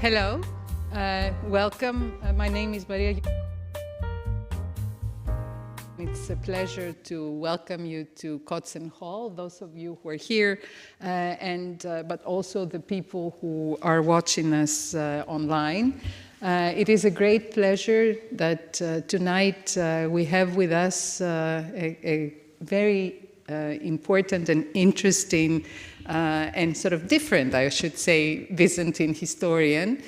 Hello, welcome. My name is Maria. It's a pleasure to welcome you to Kotzen Hall, those of you who are here, but also the people who are watching us online. It is a great pleasure that tonight we have with us a very important and interesting and sort of different, I should say, Byzantine historian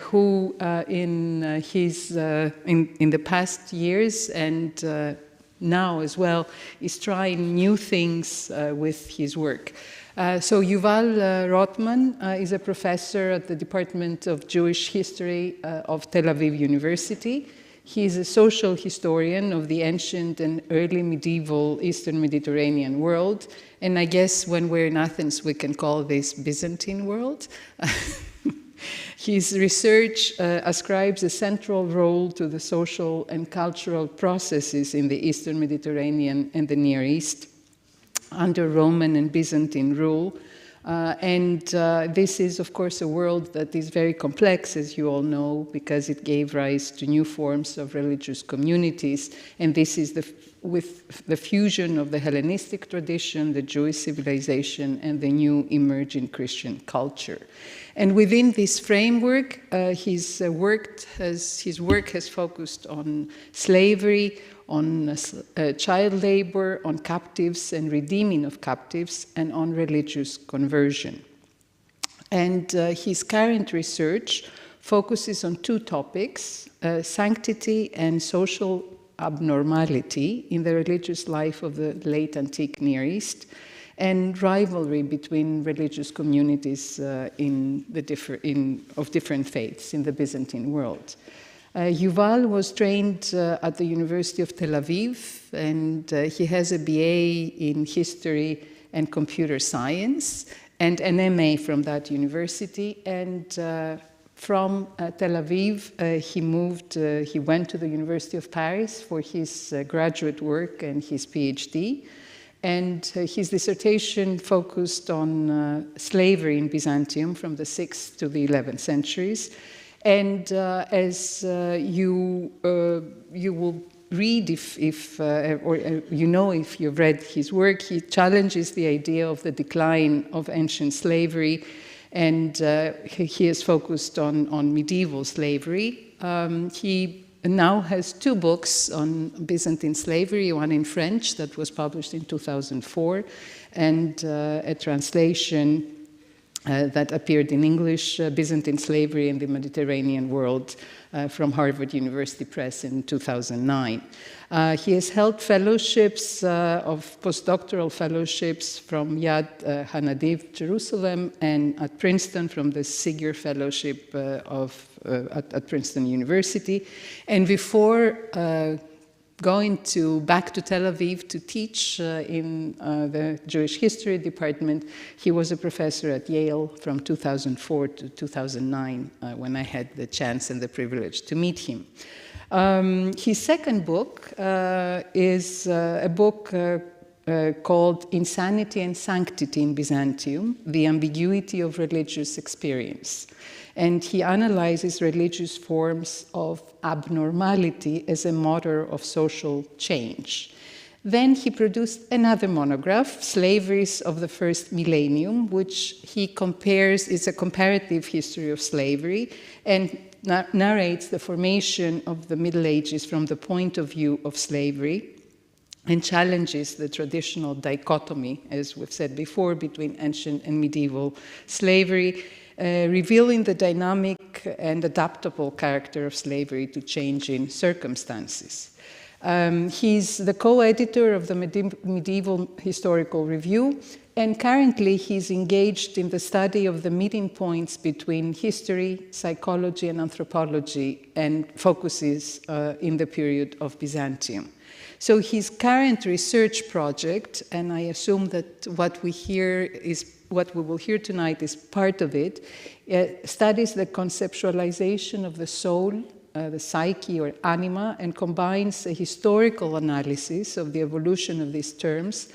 who in the past years and now as well is trying new things with his work. So Yuval Rothman is a professor at the Department of Jewish History of Tel Aviv University. He is a social historian of the ancient and early medieval Eastern Mediterranean world. And I guess when we're in Athens, we can call this Byzantine world. His research ascribes a central role to the social and cultural processes in the Eastern Mediterranean and the Near East under Roman and Byzantine rule. This is, of course, a world that is very complex, as you all know, because it gave rise to new forms of religious communities. And this is with the fusion of the Hellenistic tradition, the Jewish civilization, and the new emerging Christian culture. And within this framework, his work has focused on slavery, on child labor, on captives and redeeming of captives, and on religious conversion. And his current research focuses on two topics, sanctity and social abnormality in the religious life of the late antique Near East, and rivalry between religious communities of different faiths in the Byzantine world. Yuval was trained at the University of Tel Aviv, and he has a BA in History and Computer Science, and an MA from that university. And from Tel Aviv, he went to the University of Paris for his graduate work and his PhD. And his dissertation focused on slavery in Byzantium from the 6th to the 11th centuries. And as you will read, if you've read his work, he challenges the idea of the decline of ancient slavery, and he is focused on medieval slavery. He now has two books on Byzantine slavery, one in French that was published in 2004, and a translation that appeared in English, Byzantine Slavery in the Mediterranean World, from Harvard University Press in 2009. He has held fellowships of postdoctoral fellowships from Yad Hanadiv, Jerusalem, and at Princeton from the Siger Fellowship at Princeton University. And before going back to Tel Aviv to teach in the Jewish History department, he was a professor at Yale from 2004 to 2009 when I had the chance and the privilege to meet him. His second book is a book called Insanity and Sanctity in Byzantium, The Ambiguity of Religious Experience. And he analyzes religious forms of abnormality as a motor of social change. Then he produced another monograph, Slaveries of the First Millennium, which he compares, it's a comparative history of slavery, and narrates the formation of the Middle Ages from the point of view of slavery, and challenges the traditional dichotomy, as we've said before, between ancient and medieval slavery, revealing the dynamic and adaptable character of slavery to changing circumstances. He's the co-editor of the Medieval Historical Review, and currently he's engaged in the study of the meeting points between history, psychology, and anthropology, and focuses in the period of Byzantium. So his current research project, and I assume that what we will hear tonight is part of it, studies the conceptualization of the soul, the psyche or anima, and combines a historical analysis of the evolution of these terms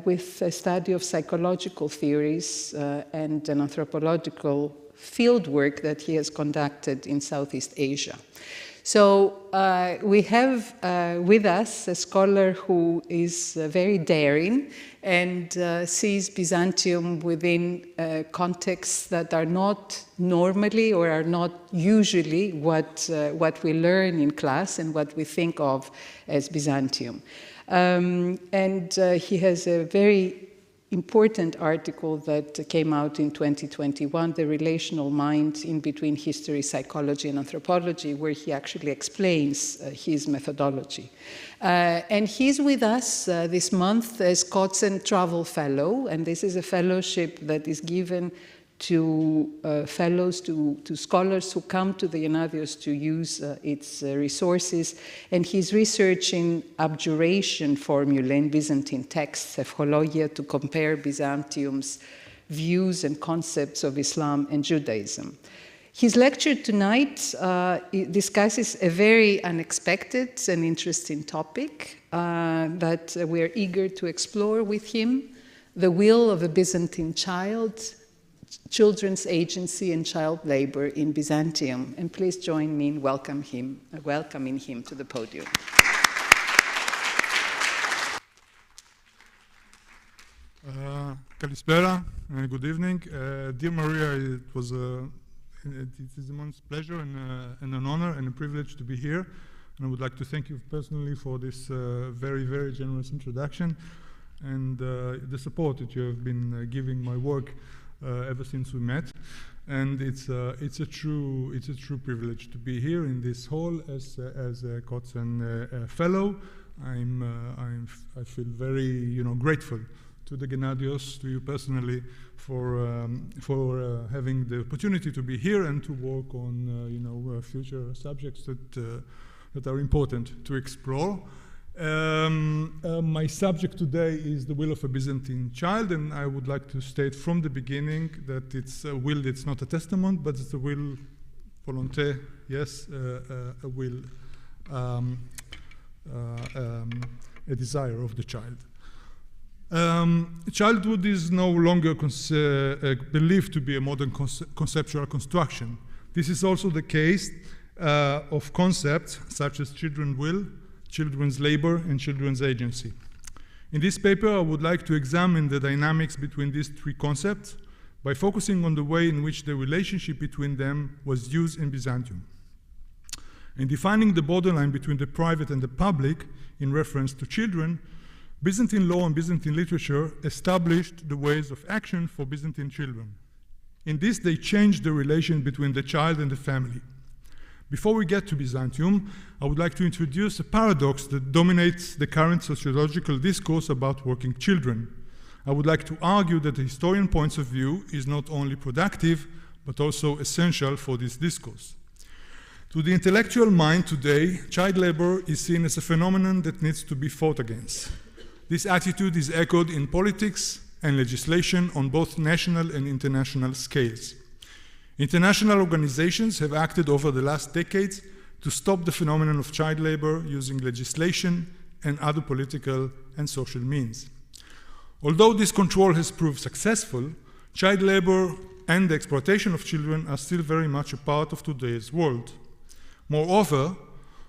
with a study of psychological theories and an anthropological fieldwork that he has conducted in Southeast Asia. So we have with us a scholar who is very daring and sees Byzantium within contexts that are not normally or are not usually what we learn in class and what we think of as Byzantium. And he has a very important article that came out in 2021, The Relational Mind in Between History, Psychology, and Anthropology, where he actually explains his methodology. And he's with us this month as Kotzen Travel Fellow, and this is a fellowship that is given to fellows, to scholars who come to the Gennadios to use its resources. And he's researching abjuration formulae in Byzantine texts, Ephologia, to compare Byzantium's views and concepts of Islam and Judaism. His lecture tonight discusses a very unexpected and interesting topic that we're eager to explore with him: the will of a Byzantine child, children's agency and child labor in Byzantium. And please join me in welcoming him to the podium. Kalispera, good evening. Dear Maria, it is an immense pleasure and an honor and a privilege to be here. And I would like to thank you personally for this very, very generous introduction and the support that you have been giving my work ever since we met, and it's a true privilege to be here in this hall as a Kotzen fellow. I feel very grateful to the Gennadios, to you personally, for having the opportunity to be here and to work on future subjects that are important to explore. My subject today is the will of a Byzantine child, and I would like to state from the beginning that it's a will, it's not a testament, but it's a will volonté, yes, a will, a desire of the child. Childhood is no longer believed to be a modern conceptual construction. This is also the case of concepts such as children's will, children's labor, and children's agency. In this paper, I would like to examine the dynamics between these three concepts by focusing on the way in which the relationship between them was used in Byzantium. In defining the borderline between the private and the public in reference to children, Byzantine law and Byzantine literature established the ways of action for Byzantine children. In this, they changed the relation between the child and the family. Before we get to Byzantium, I would like to introduce a paradox that dominates the current sociological discourse about working children. I would like to argue that the historian point of view is not only productive, but also essential for this discourse. To the intellectual mind today, child labor is seen as a phenomenon that needs to be fought against. This attitude is echoed in politics and legislation on both national and international scales. International organizations have acted over the last decades to stop the phenomenon of child labor using legislation and other political and social means. Although this control has proved successful, child labor and the exploitation of children are still very much a part of today's world. Moreover,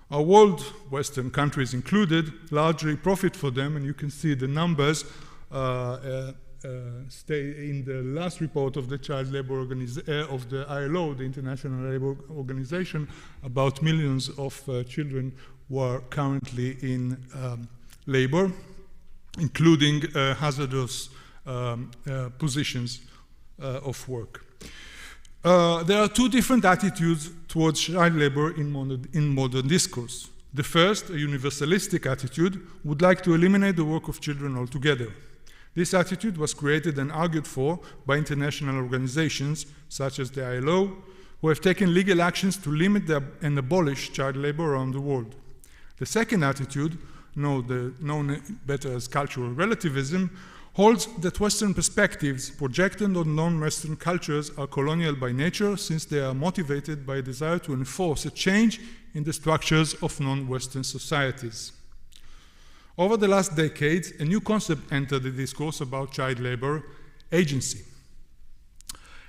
our world, Western countries included, largely profit for them, and you can see the numbers stay in the last report of the child labor of the ILO, the International Labour Organization, about millions of children who are currently in labor, including hazardous positions of work. There are two different attitudes towards child labor in modern discourse. The first, a universalistic attitude, would like to eliminate the work of children altogether. This attitude was created and argued for by international organizations such as the ILO, who have taken legal actions to limit and abolish child labor around the world. The second attitude, known better as cultural relativism, holds that Western perspectives projected on non-Western cultures are colonial by nature, since they are motivated by a desire to enforce a change in the structures of non-Western societies. Over the last decades, a new concept entered the discourse about child labor: agency.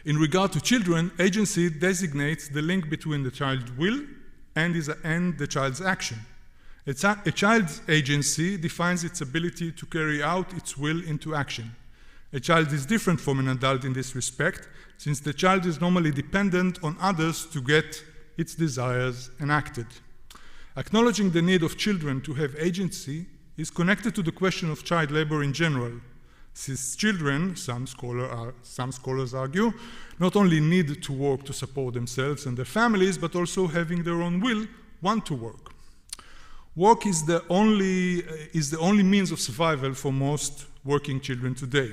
In regard to children, agency designates the link between the child's will and the child's action. A child's agency defines its ability to carry out its will into action. A child is different from an adult in this respect, since the child is normally dependent on others to get its desires enacted. Acknowledging the need of children to have agency is connected to the question of child labor in general, since children, some scholars argue, not only need to work to support themselves and their families, but also, having their own will, want to work. Work is the only means of survival for most working children today.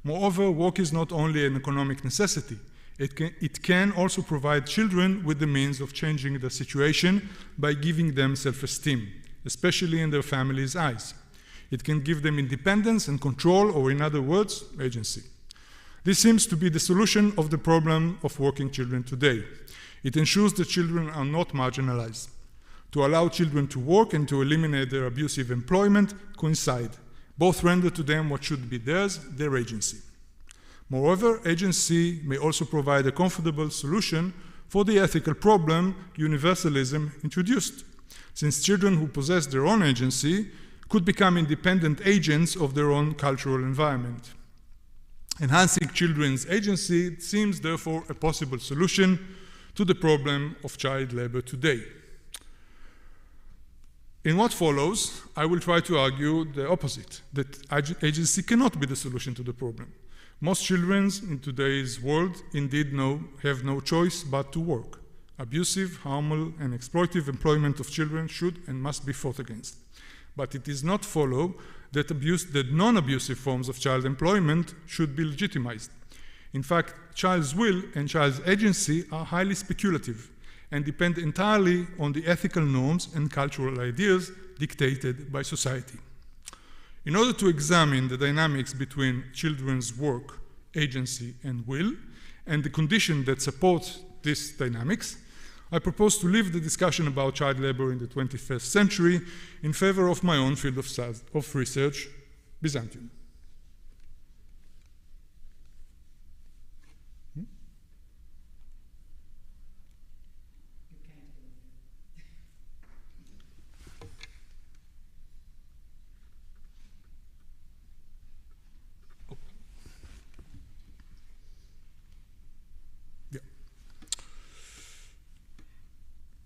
Moreover, work is not only an economic necessity. It can also provide children with the means of changing the situation by giving them self-esteem, especially in their families' eyes. It can give them independence and control, or in other words, agency. This seems to be the solution of the problem of working children today. It ensures that children are not marginalized. To allow children to work and to eliminate their abusive employment coincide. Both render to them what should be theirs, their agency. Moreover, agency may also provide a comfortable solution for the ethical problem universalism introduced, since children who possess their own agency could become independent agents of their own cultural environment. Enhancing children's agency seems therefore a possible solution to the problem of child labor today. In what follows, I will try to argue the opposite, that agency cannot be the solution to the problem. Most children in today's world indeed have no choice but to work. Abusive, harmful, and exploitative employment of children should and must be fought against. But it does not follow that non-abusive forms of child employment should be legitimized. In fact, child's will and child's agency are highly speculative and depend entirely on the ethical norms and cultural ideas dictated by society. In order to examine the dynamics between children's work, agency, and will, and the condition that supports these dynamics, I propose to leave the discussion about child labor in the 21st century in favor of my own field of research, Byzantium.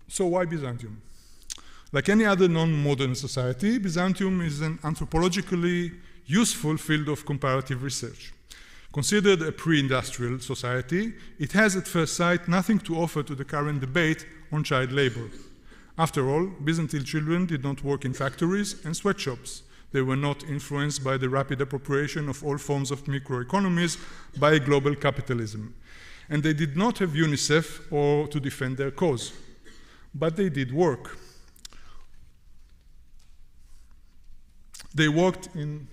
So why Byzantium? Like any other non-modern society, Byzantium is an anthropologically useful field of comparative research. Considered a pre-industrial society, it has at first sight nothing to offer to the current debate on child labor. After all, Byzantine children did not work in factories and sweatshops. They were not influenced by the rapid appropriation of all forms of microeconomies by global capitalism. And they did not have UNICEF or to defend their cause. But they did work. They worked in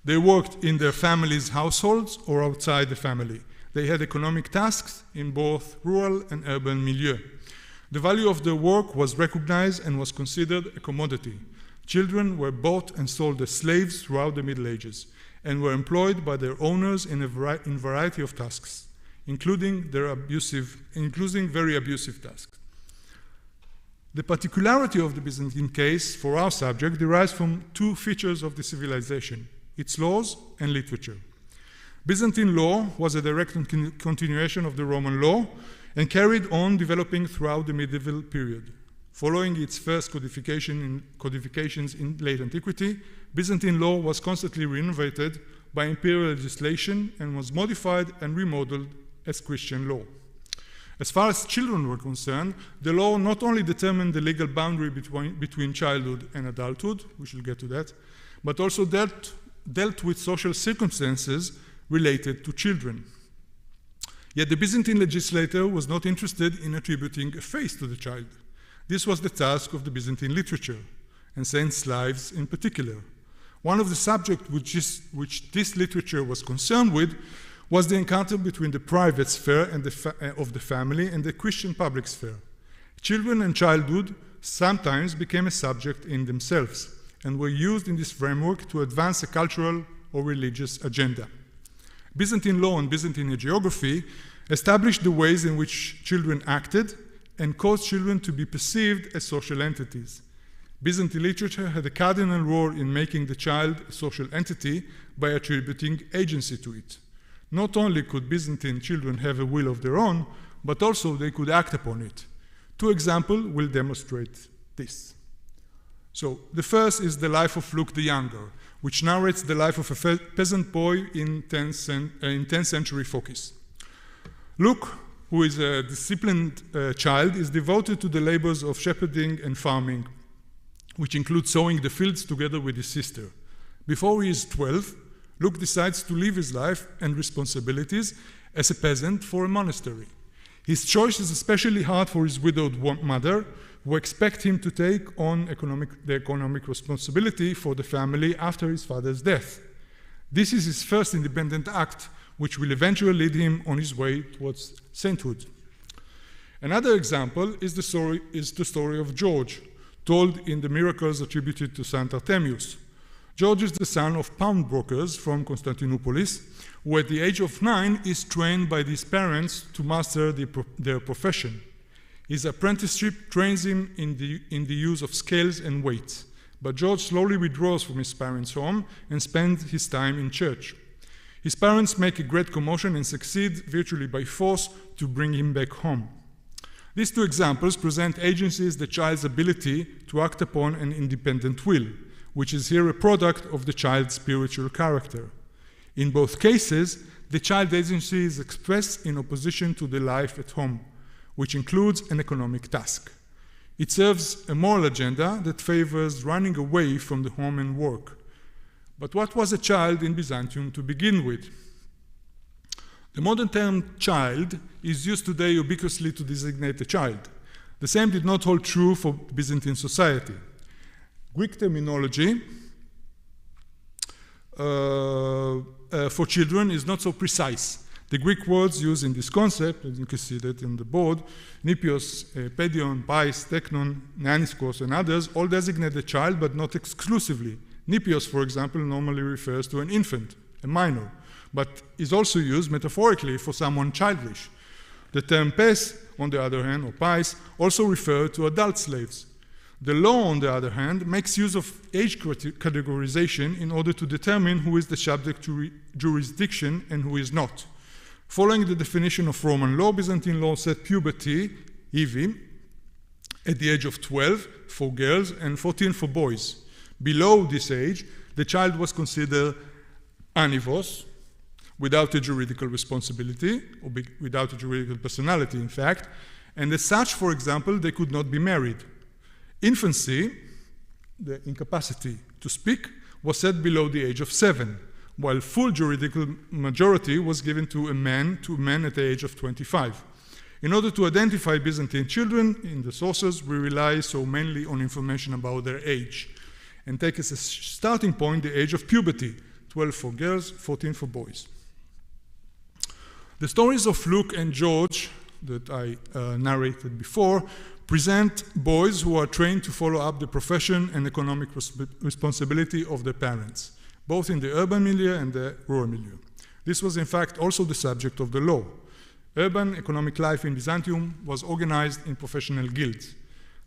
their families' households or outside the family. They had economic tasks in both rural and urban milieu. The value of their work was recognized and was considered a commodity. Children were bought and sold as slaves throughout the Middle Ages and were employed by their owners in a variety of tasks, including very abusive tasks. The particularity of the Byzantine case for our subject derives from two features of the civilization: its laws and literature. Byzantine law was a direct continuation of the Roman law and carried on developing throughout the medieval period. Following its first codifications in late antiquity, Byzantine law was constantly renovated by imperial legislation and was modified and remodeled as Christian law. As far as children were concerned, the law not only determined the legal boundary between childhood and adulthood, we shall get to that, but also dealt with social circumstances related to children. Yet the Byzantine legislator was not interested in attributing a face to the child. This was the task of the Byzantine literature, and saints' lives in particular. One of the subjects which this literature was concerned with was the encounter between the private sphere and of the family and the Christian public sphere. Children and childhood sometimes became a subject in themselves and were used in this framework to advance a cultural or religious agenda. Byzantine law and Byzantine geography established the ways in which children acted and caused children to be perceived as social entities. Byzantine literature had a cardinal role in making the child a social entity by attributing agency to it. Not only could Byzantine children have a will of their own, but also they could act upon it. Two examples will demonstrate this. So the first is the life of Luke the Younger, which narrates the life of a peasant boy in 10th century Phocis. Luke, who is a disciplined child, is devoted to the labors of shepherding and farming, which include sowing the fields together with his sister. Before he is 12, Luke decides to leave his life and responsibilities as a peasant for a monastery. His choice is especially hard for his widowed mother, who expect him to take on the economic responsibility for the family after his father's death. This is his first independent act, which will eventually lead him on his way towards sainthood. Another example is the story of George, told in the miracles attributed to Saint Artemius. George is the son of pawnbrokers from Constantinopolis, who at the age of 9 is trained by his parents to master their profession. His apprenticeship trains him in the use of scales and weights, but George slowly withdraws from his parents' home and spends his time in church. His parents make a great commotion and succeed virtually by force to bring him back home. These two examples present agency's the child's ability to act upon an independent will, which is here a product of the child's spiritual character. In both cases, the child agency is expressed in opposition to the life at home, which includes an economic task. It serves a moral agenda that favors running away from the home and work. But what was a child in Byzantium to begin with? The modern term child is used today ubiquitously to designate a child. The same did not hold true for Byzantine society. Greek terminology for children is not so precise. The Greek words used in this concept, as you can see that in the board, Nipios, Pedion, Pais, Teknon, Neaniskos, and others, all designate the child, but not exclusively. Nipios, for example, normally refers to an infant, a minor, but is also used metaphorically for someone childish. The term pes, on the other hand, or pais, also refer to adult slaves. The law, on the other hand, makes use of age categorization in order to determine who is the subject to jurisdiction and who is not. Following the definition of Roman law, Byzantine law set puberty, Evi, at the age of 12 for girls and 14 for boys. Below this age, the child was considered anivos, without a juridical responsibility, or without a juridical personality, in fact, and as such, for example, they could not be married. Infancy, the incapacity to speak, was set below the age of 7, while full juridical majority was given to a man at the age of 25. In order to identify Byzantine children in the sources, we rely so mainly on information about their age, and take as a starting point the age of puberty, 12 for girls, 14 for boys. The stories of Luke and George that I narrated before present boys who are trained to follow up the profession and economic responsibility of their parents, both in the urban milieu and the rural milieu. This was in fact also the subject of the law. Urban economic life in Byzantium was organized in professional guilds.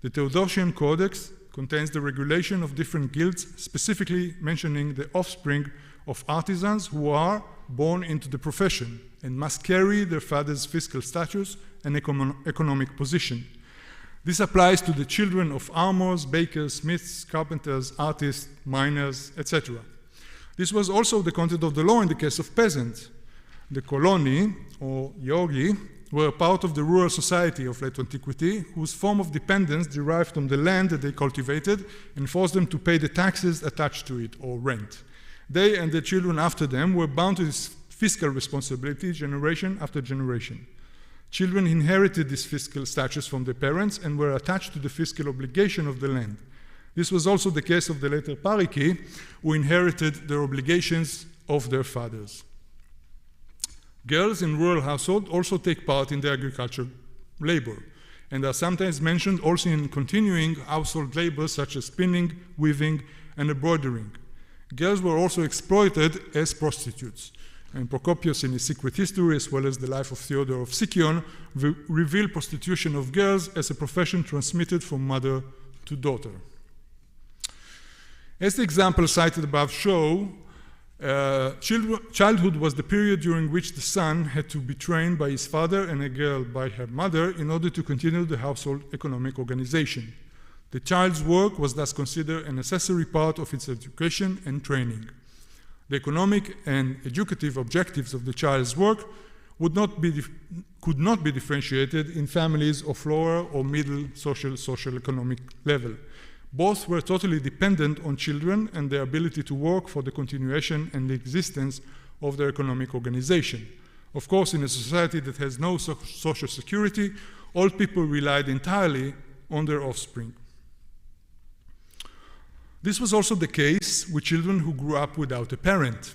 The Theodosian Codex contains the regulation of different guilds, specifically mentioning the offspring of artisans who are born into the profession and must carry their father's fiscal status and economic position. This applies to the children of armorers, bakers, smiths, carpenters, artists, miners, etc. This was also the content of the law in the case of peasants. The koloni, or yogi, were part of the rural society of late antiquity, whose form of dependence derived from the land that they cultivated and forced them to pay the taxes attached to it, or rent. They and the children after them were bound to this fiscal responsibility generation after generation. Children inherited this fiscal status from their parents and were attached to the fiscal obligation of the land. This was also the case of the later pariki, who inherited their obligations of their fathers. Girls in rural households also take part in the agricultural labor and are sometimes mentioned also in continuing household labor such as spinning, weaving, and embroidering. Girls were also exploited as prostitutes. And Procopius in his Secret History, as well as the life of Theodore of Sicyon, reveal prostitution of girls as a profession transmitted from mother to daughter. As the examples cited above show, childhood was the period during which the son had to be trained by his father and a girl by her mother in order to continue the household economic organization. The child's work was thus considered a necessary part of its education and training. The economic and educative objectives of the child's work could not be differentiated in families of lower or middle social economic level. Both were totally dependent on children and their ability to work for the continuation and the existence of their economic organization. Of course, in a society that has no social security, all people relied entirely on their offspring. This was also the case with children who grew up without a parent.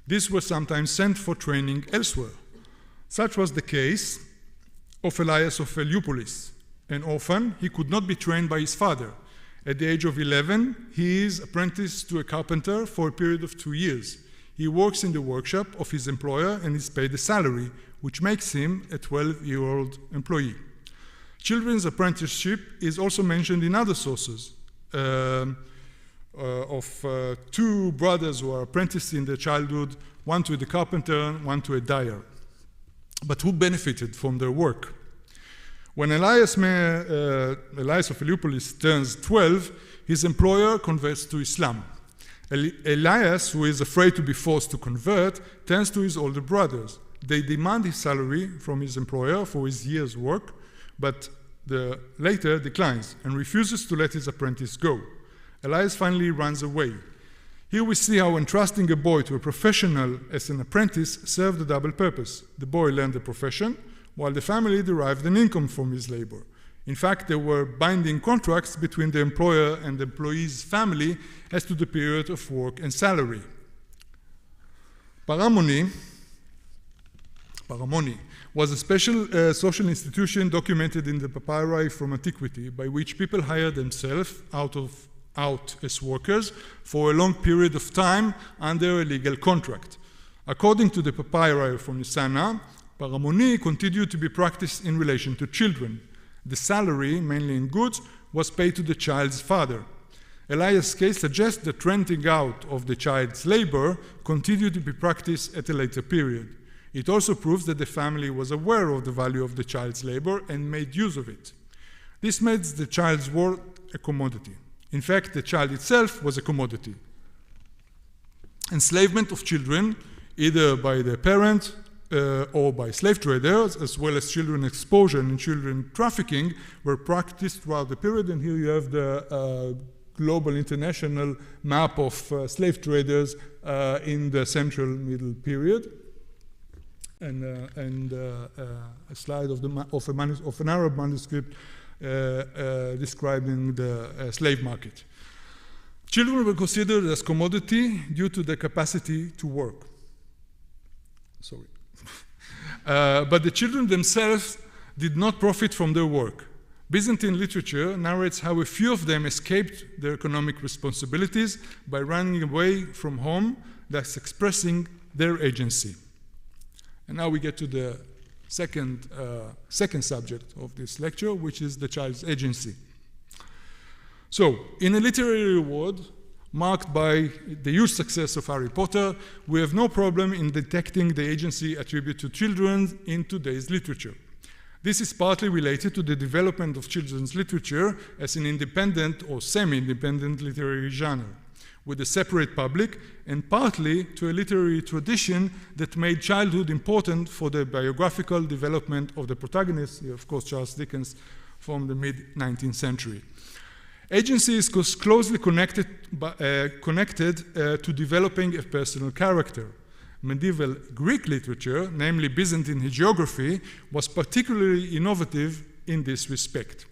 These were sometimes sent for training elsewhere. Such was the case of Elias of Heliopolis. An orphan, he could not be trained by his father. At the age of 11, he is apprenticed to a carpenter for a period of 2 years. He works in the workshop of his employer and is paid a salary, which makes him a 12-year-old employee. Children's apprenticeship is also mentioned in other sources of two brothers who are apprenticed in their childhood, one to the carpenter, one to a dyer. But who benefited from their work? When Elias of Heliopolis turns 12, his employer converts to Islam. Elias, who is afraid to be forced to convert, turns to his older brothers. They demand his salary from his employer for his year's work, but later declines and refuses to let his apprentice go. Elias finally runs away. Here we see how entrusting a boy to a professional as an apprentice served a double purpose. The boy learned the profession, while the family derived an income from his labor. In fact, there were binding contracts between the employer and the employee's family as to the period of work and salary. Paramony was a special social institution documented in the papyri from antiquity, by which people hired themselves out as workers for a long period of time under a legal contract. According to the papyri from Nisana, paramony continued to be practiced in relation to children. The salary, mainly in goods, was paid to the child's father. Elias' case suggests that renting out of the child's labor continued to be practiced at a later period. It also proves that the family was aware of the value of the child's labor and made use of it. This made the child's work a commodity. In fact, the child itself was a commodity. Enslavement of children, either by their parent or by slave traders, as well as children exposure and children trafficking, were practiced throughout the period. And here you have the global international map of slave traders in the central middle period, and a slide of an Arab manuscript describing the slave market. Children were considered as commodity due to their capacity to work. But the children themselves did not profit from their work. Byzantine literature narrates how a few of them escaped their economic responsibilities by running away from home, thus expressing their agency. And now we get to the second subject of this lecture, which is the child's agency. So, in a literary world marked by the huge success of Harry Potter, we have no problem in detecting the agency attributed to children in today's literature. This is partly related to the development of children's literature as an independent or semi-independent literary genre. with a separate public, and partly to a literary tradition that made childhood important for the biographical development of the protagonist, of course Charles Dickens, from the mid-19th century. Agency is closely connected to developing a personal character. Medieval Greek literature, namely Byzantine hagiography, was particularly innovative in this respect.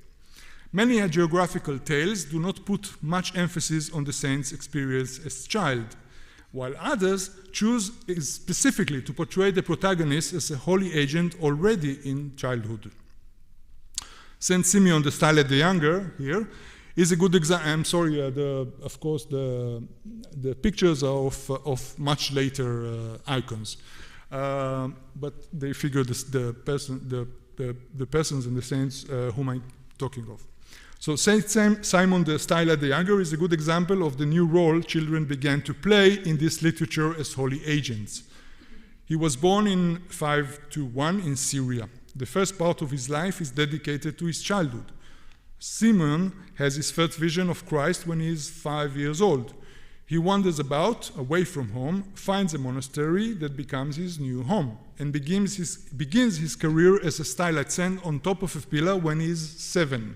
Many hagiographical tales do not put much emphasis on the saint's experience as child, while others choose specifically to portray the protagonist as a holy agent already in childhood. Saint Simeon the Stylet the Younger here is a good example. I'm sorry, of course, the pictures are of much later icons, but they figure the persons and the saints whom I'm talking of. So Saint Simon the Stylet the Younger is a good example of the new role children began to play in this literature as holy agents. He was born in 521 in Syria. The first part of his life is dedicated to his childhood. Simeon has his first vision of Christ when he is 5 years old. He wanders about, away from home, finds a monastery that becomes his new home, and begins his career as a stylet saint on top of a pillar when he is 7.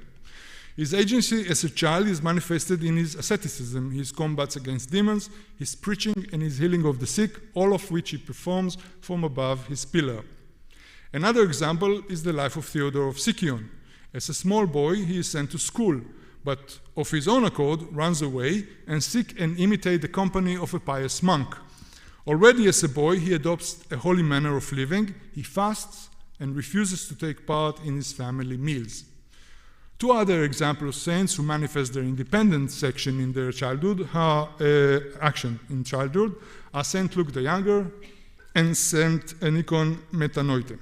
His agency as a child is manifested in his asceticism, his combats against demons, his preaching, and his healing of the sick, all of which he performs from above his pillar. Another example is the life of Theodore of Sicyon. As a small boy, he is sent to school, but of his own accord runs away and seeks and imitates the company of a pious monk. Already as a boy, he adopts a holy manner of living. He fasts and refuses to take part in his family meals. Two other examples of saints who manifest their independent section in their childhood action in childhood are Saint Luke the Younger and Saint Nikon Metanoite.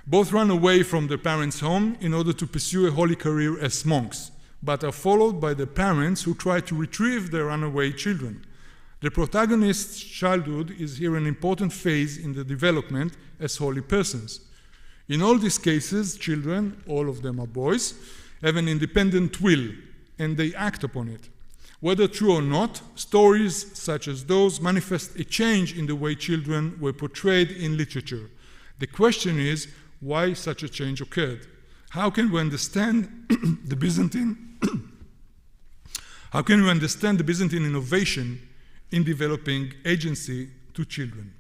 Both run away from their parents' home in order to pursue a holy career as monks, but are followed by their parents who try to retrieve their runaway children. The protagonist's childhood is here an important phase in the development as holy persons. In all these cases, children, all of them are boys, have an independent will, and they act upon it. Whether true or not, stories such as those manifest a change in the way children were portrayed in literature. The question is, why such a change occurred? How can we understand the Byzantine innovation in developing agency to children?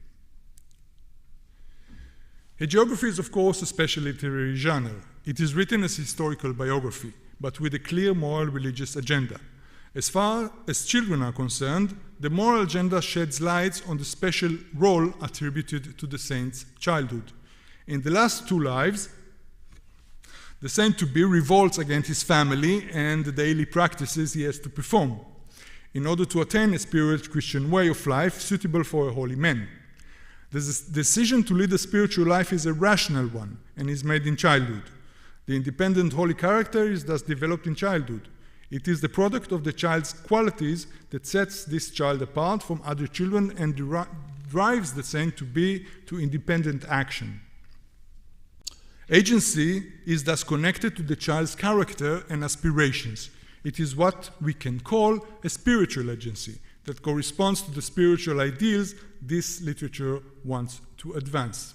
Hagiography is, of course, a special literary genre. It is written as historical biography, but with a clear moral religious agenda. As far as children are concerned, the moral agenda sheds light on the special role attributed to the saint's childhood. In the last two lives, the saint-to-be revolts against his family and the daily practices he has to perform in order to attain a spiritual Christian way of life suitable for a holy man. The decision to lead a spiritual life is a rational one and is made in childhood. The independent holy character is thus developed in childhood. It is the product of the child's qualities that sets this child apart from other children and drives the saint-to-be to independent action. Agency is thus connected to the child's character and aspirations. It is what we can call a spiritual agency that corresponds to the spiritual ideals this literature wants to advance.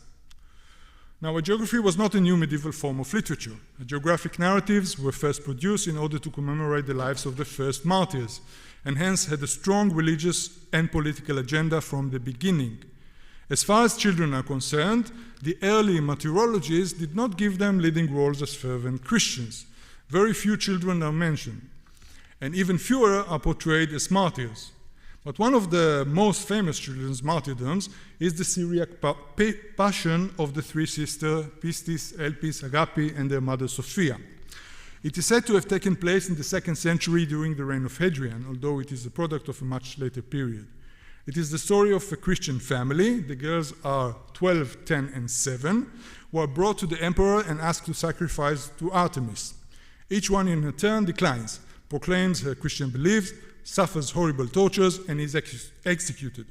Now, hagiography was not a new medieval form of literature. Hagiographic narratives were first produced in order to commemorate the lives of the first martyrs, and hence had a strong religious and political agenda from the beginning. As far as children are concerned, the early martyrologies did not give them leading roles as fervent Christians. Very few children are mentioned, and even fewer are portrayed as martyrs. But one of the most famous children's martyrdoms is the Syriac passion of the three sisters, Pistis, Elpis, Agapi, and their mother Sophia. It is said to have taken place in the 2nd century during the reign of Hadrian, although it is a product of a much later period. It is the story of a Christian family. The girls are 12, 10, and 7, who are brought to the emperor and asked to sacrifice to Artemis. Each one in her turn declines, proclaims her Christian beliefs, suffers horrible tortures, and is executed.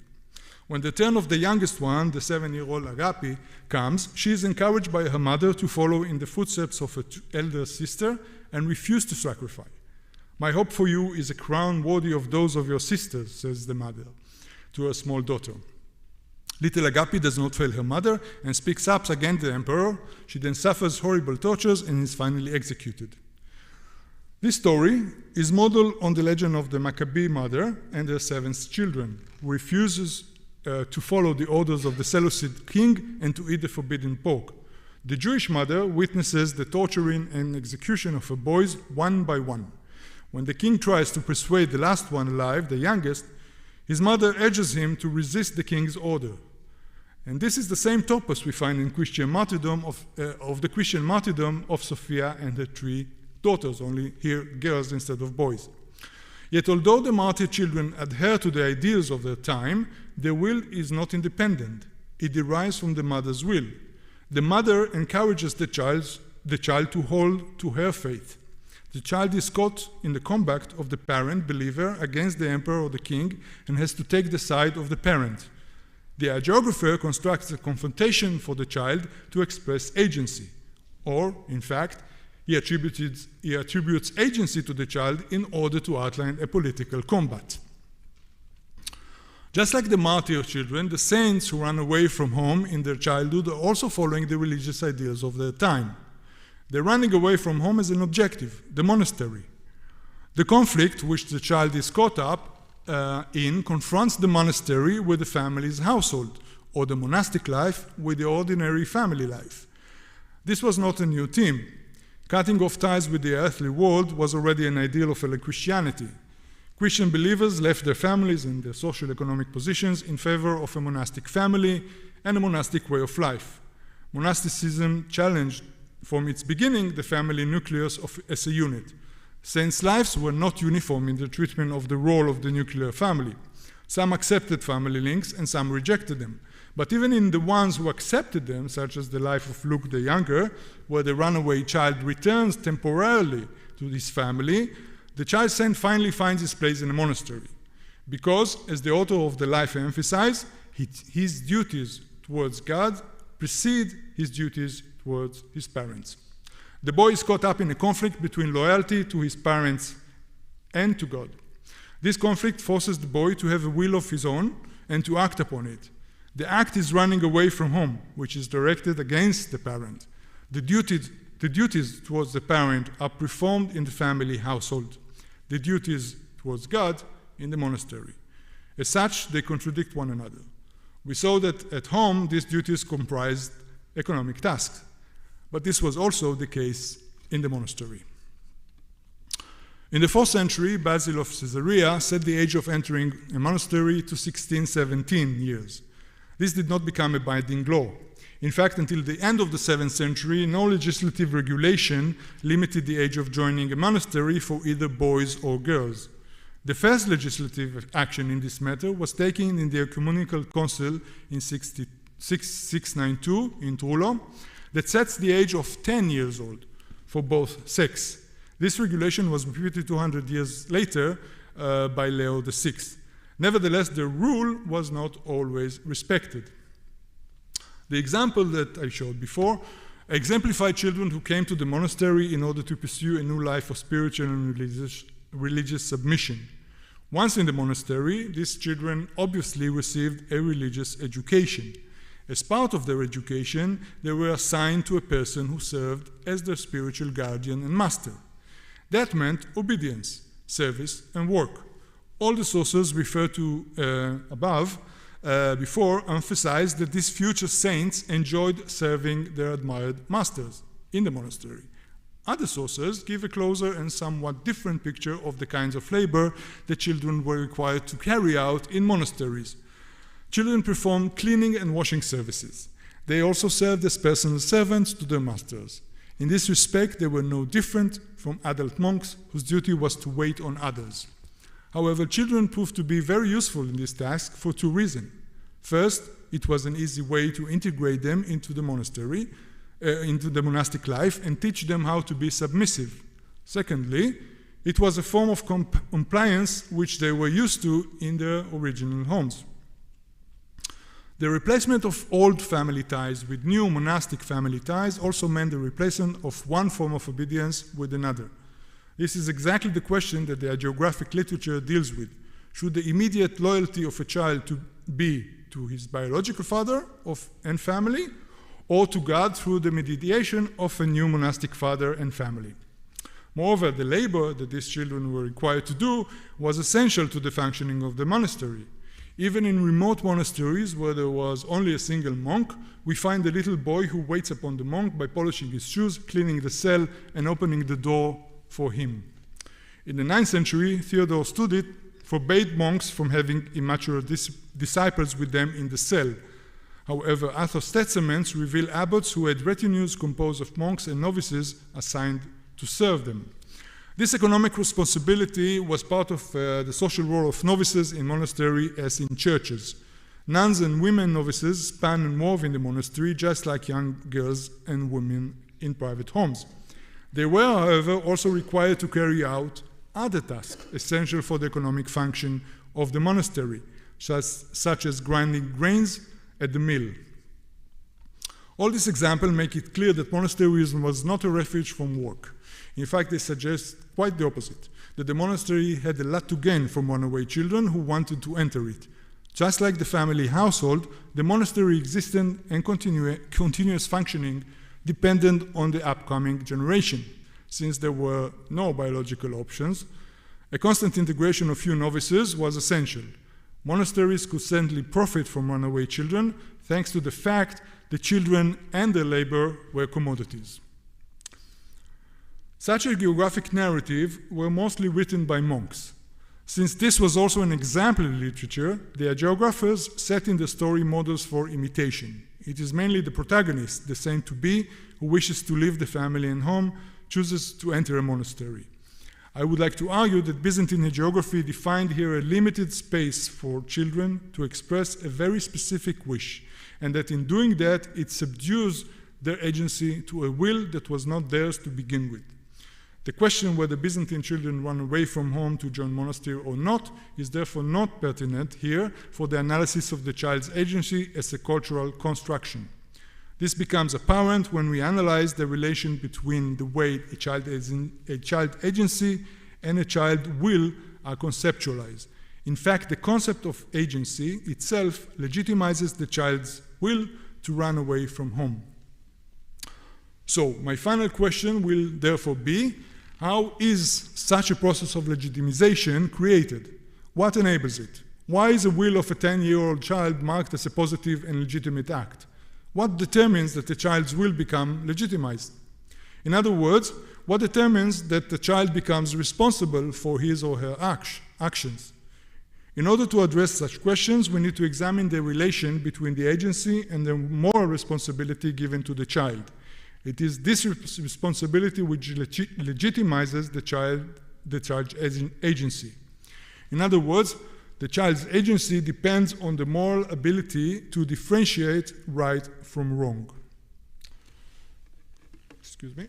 When the turn of the youngest one, the 7-year-old Agapi, comes, she is encouraged by her mother to follow in the footsteps of her elder sister and refuse to sacrifice. My hope for you is a crown worthy of those of your sisters, says the mother to her small daughter. Little Agapi does not fail her mother and speaks up against the emperor. She then suffers horrible tortures and is finally executed. This story is modeled on the legend of the Maccabee mother and her 7 children, who refuses to follow the orders of the Seleucid king and to eat the forbidden pork. The Jewish mother witnesses the torturing and execution of her boys one by one. When the king tries to persuade the last one alive, the youngest, his mother urges him to resist the king's order. And this is the same topos we find in Christian martyrdom of the Christian martyrdom of Sophia and her 3 daughters, only here girls instead of boys. Yet although the martyr children adhere to the ideals of their time, their will is not independent. It derives from the mother's will. The mother encourages the child to hold to her faith. The child is caught in the combat of the parent believer against the emperor or the king and has to take the side of the parent. The hagiographer constructs a confrontation for the child to express agency, or, in fact, he attributes agency to the child in order to outline a political combat. Just like the martyr children, the saints who run away from home in their childhood are also following the religious ideals of their time. They're running away from home as an objective, the monastery. The conflict which the child is caught up in confronts the monastery with the family's household, or the monastic life with the ordinary family life. This was not a new theme. Cutting off ties with the earthly world was already an ideal of early Christianity. Christian believers left their families and their social economic positions in favor of a monastic family and a monastic way of life. Monasticism challenged from its beginning the family nucleus as a unit. Saints' lives were not uniform in the treatment of the role of the nuclear family. Some accepted family links and some rejected them. But even in the ones who accepted them, such as the life of Luke the Younger, where the runaway child returns temporarily to his family, the child saint finally finds his place in a monastery. Because, as the author of the life emphasized, his duties towards God precede his duties towards his parents. The boy is caught up in a conflict between loyalty to his parents and to God. This conflict forces the boy to have a will of his own and to act upon it. The act is running away from home, which is directed against the parent. The duties towards the parent are performed in the family household. The duties towards God in the monastery. As such, they contradict one another. We saw that at home, these duties comprised economic tasks. But this was also the case in the monastery. In the 4th century, Basil of Caesarea set the age of entering a monastery to 16-17 years. This did not become a binding law. In fact, until the end of the 7th century, no legislative regulation limited the age of joining a monastery for either boys or girls. The first legislative action in this matter was taken in the Ecumenical Council in 692 in Trullo, that sets the age of 10 years old for both sex. This regulation was repeated 200 years later by Leo VI. Nevertheless, the rule was not always respected. The example that I showed before exemplified children who came to the monastery in order to pursue a new life of spiritual and religious submission. Once in the monastery, these children obviously received a religious education. As part of their education, they were assigned to a person who served as their spiritual guardian and master. That meant obedience, service, and work. All the sources referred to above before emphasized that these future saints enjoyed serving their admired masters in the monastery. Other sources give a closer and somewhat different picture of the kinds of labor that children were required to carry out in monasteries. Children performed cleaning and washing services. They also served as personal servants to their masters. In this respect, they were no different from adult monks whose duty was to wait on others. However, children proved to be very useful in this task for 2 reasons. First, it was an easy way to integrate them into the monastery, into the monastic life, and teach them how to be submissive. Secondly, it was a form of compliance which they were used to in their original homes. The replacement of old family ties with new monastic family ties also meant the replacement of one form of obedience with another. This is exactly the question that the hagiographic literature deals with. Should the immediate loyalty of a child be to his biological father and family, or to God through the mediation of a new monastic father and family? Moreover, the labor that these children were required to do was essential to the functioning of the monastery. Even in remote monasteries where there was only a single monk, we find a little boy who waits upon the monk by polishing his shoes, cleaning the cell, and opening the door for him. In the 9th century, Theodore Studit forbade monks from having immature disciples with them in the cell. However, Athos testaments reveal abbots who had retinues composed of monks and novices assigned to serve them. This economic responsibility was part of the social role of novices in monastery as in churches. Nuns and women novices span and move in the monastery just like young girls and women in private homes. They were, however, also required to carry out other tasks essential for the economic function of the monastery, such as grinding grains at the mill. All these examples make it clear that monasteryism was not a refuge from work. In fact, they suggest quite the opposite, that the monastery had a lot to gain from runaway children who wanted to enter it. Just like the family household, the monastery existed and continuous functioning depended on the upcoming generation. Since there were no biological options, a constant integration of few novices was essential. Monasteries could certainly profit from runaway children thanks to the fact the children and their labor were commodities. Such a geographic narrative were mostly written by monks. Since this was also an exemplary literature, the hagiographers set in the story models for imitation. It is mainly the protagonist, the saint-to-be, who wishes to leave the family and home, chooses to enter a monastery. I would like to argue that Byzantine hagiography defined here a limited space for children to express a very specific wish, and that in doing that, it subdues their agency to a will that was not theirs to begin with. The question whether Byzantine children run away from home to join monastery or not is therefore not pertinent here for the analysis of the child's agency as a cultural construction. This becomes apparent when we analyze the relation between the way a child agency and a child will are conceptualized. In fact, the concept of agency itself legitimizes the child's will to run away from home. So, my final question will therefore be, how is such a process of legitimization created? What enables it? Why is the will of a 10-year-old child marked as a positive and legitimate act? What determines that the child's will become legitimized? In other words, what determines that the child becomes responsible for his or her actions? In order to address such questions, we need to examine the relation between the agency and the moral responsibility given to the child. It is this responsibility which legitimizes the child's agency. In other words, the child's agency depends on the moral ability to differentiate right from wrong. Excuse me.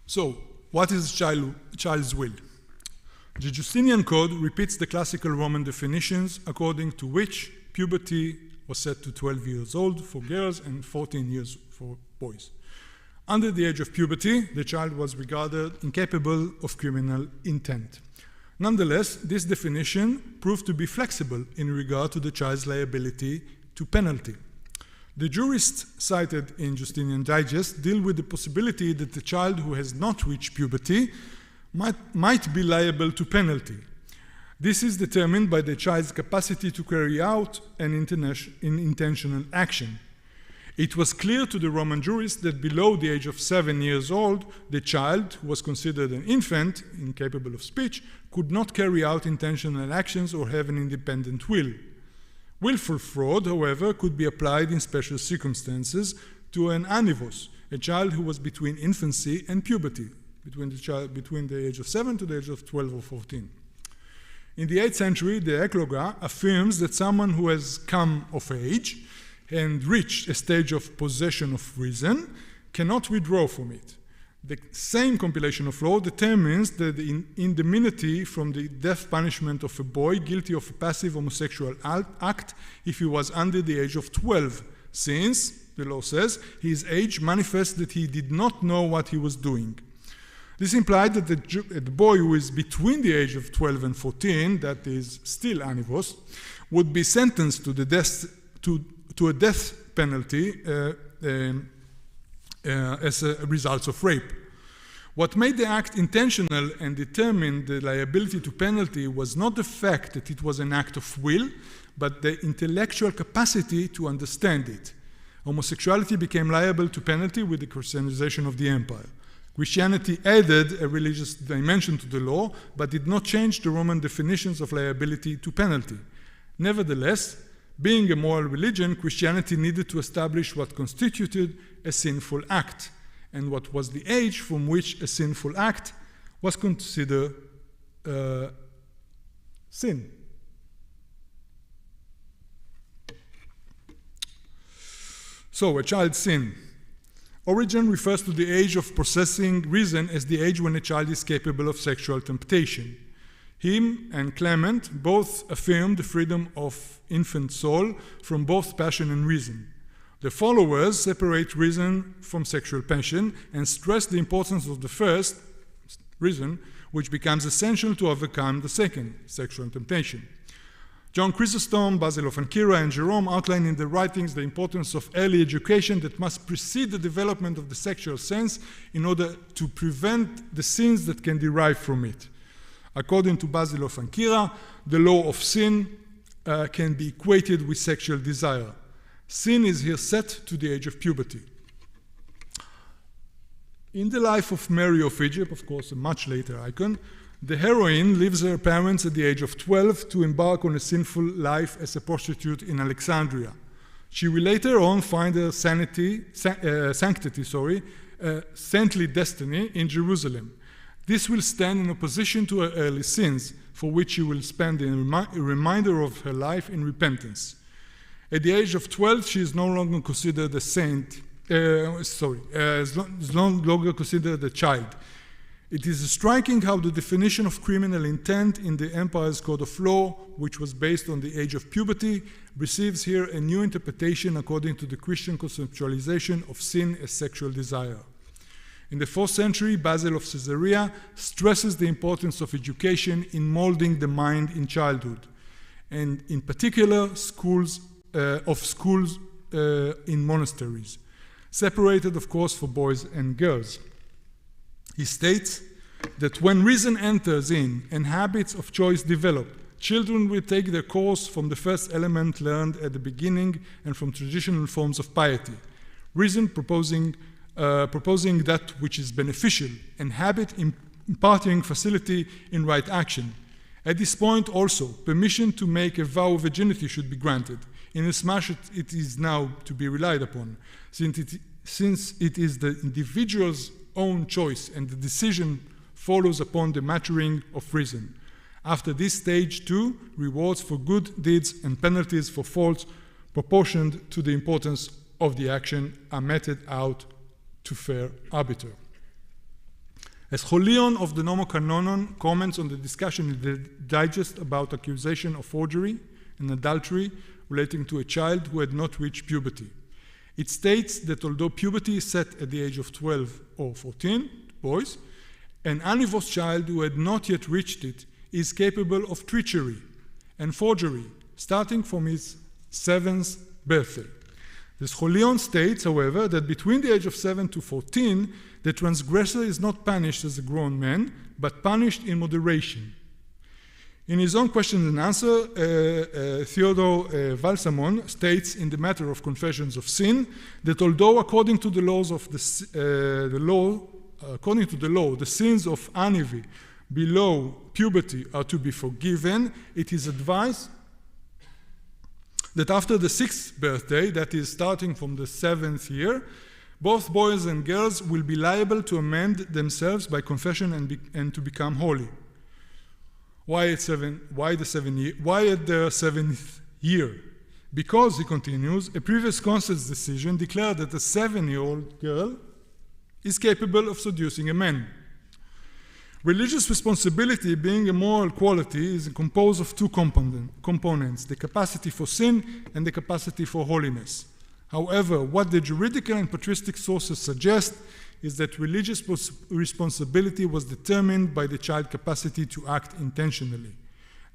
So, what is child's will? The Justinian Code repeats the classical Roman definitions according to which puberty was set to 12 years old for girls and 14 years for boys. Under the age of puberty, the child was regarded incapable of criminal intent. Nonetheless, this definition proved to be flexible in regard to the child's liability to penalty. The jurists cited in Justinian Digest deal with the possibility that the child who has not reached puberty might be liable to penalty. This is determined by the child's capacity to carry out an intentional action. It was clear to the Roman jurists that below the age of 7 years old, the child, who was considered an infant, incapable of speech, could not carry out intentional actions or have an independent will. Willful fraud, however, could be applied in special circumstances to an anivos, a child who was between infancy and puberty, between the age of 7 to the age of 12 or 14. In the 8th century, the Ecloga affirms that someone who has come of age and reached a stage of possession of reason cannot withdraw from it. The same compilation of law determines that the indemnity from the death punishment of a boy guilty of a passive homosexual act if he was under the age of 12, since, the law says, his age manifests that he did not know what he was doing. This implied that the boy who is between the age of 12 and 14, that is still anivos, would be sentenced to a death penalty as a result of rape. What made the act intentional and determined the liability to penalty was not the fact that it was an act of will, but the intellectual capacity to understand it. Homosexuality became liable to penalty with the Christianization of the empire. Christianity added a religious dimension to the law, but did not change the Roman definitions of liability to penalty. Nevertheless, being a moral religion, Christianity needed to establish what constituted a sinful act, and what was the age from which a sinful act was considered sin. So, a child's sin. Origen refers to the age of possessing reason as the age when a child is capable of sexual temptation. Him and Clement both affirmed the freedom of infant soul from both passion and reason. The followers separate reason from sexual passion and stress the importance of the first, reason, which becomes essential to overcome the second, sexual temptation. John Chrysostom, Basil of Ancyra, and Jerome outline in their writings the importance of early education that must precede the development of the sexual sense in order to prevent the sins that can derive from it. According to Basil of Ancyra, the law of sin can be equated with sexual desire. Sin is here set to the age of puberty. In the life of Mary of Egypt, of course a much later icon, the heroine leaves her parents at the age of 12 to embark on a sinful life as a prostitute in Alexandria. She will later on find her sanctity, saintly destiny in Jerusalem. This will stand in opposition to her early sins, for which she will spend a remainder of her life in repentance. At the age of 12, she is no longer considered a saint, is no longer considered a child. It is striking how the definition of criminal intent in the empire's code of law, which was based on the age of puberty, receives here a new interpretation according to the Christian conceptualization of sin as sexual desire. In the 4th century, Basil of Caesarea stresses the importance of education in molding the mind in childhood, and in particular schools in monasteries, separated, of course, for boys and girls. He states that when reason enters in and habits of choice develop, children will take their course from the first element learned at the beginning and from traditional forms of piety. Reason proposing that which is beneficial, and habit imparting facility in right action. At this point also, permission to make a vow of virginity should be granted, inasmuch as it is now to be relied upon, since it is the individual's own choice and the decision follows upon the maturing of reason. After this stage too, rewards for good deeds and penalties for faults proportioned to the importance of the action are meted out to fair arbiter. As Holion of the Nomokanonon comments on the discussion in the digest about accusation of forgery and adultery relating to a child who had not reached puberty. It states that although puberty is set at the age of 12 or 14, boys, an anivos child who had not yet reached it is capable of treachery and forgery, starting from his 7th birthday. The Scholion states, however, that between the age of 7 to 14, the transgressor is not punished as a grown man, but punished in moderation. In his own question and answer, Theodore Valsamon states in the matter of confessions of sin that although according to the laws of the sins of anivi below puberty are to be forgiven, it is advised that after the 6th birthday, that is starting from the 7th year, both boys and girls will be liable to amend themselves by confession and to become holy. Why at the 7th year? Because, he continues, a previous council's decision declared that a 7-year-old girl is capable of seducing a man. Religious responsibility, being a moral quality, is composed of two components, the capacity for sin and the capacity for holiness. However, what the juridical and patristic sources suggest is that religious responsibility was determined by the child's capacity to act intentionally.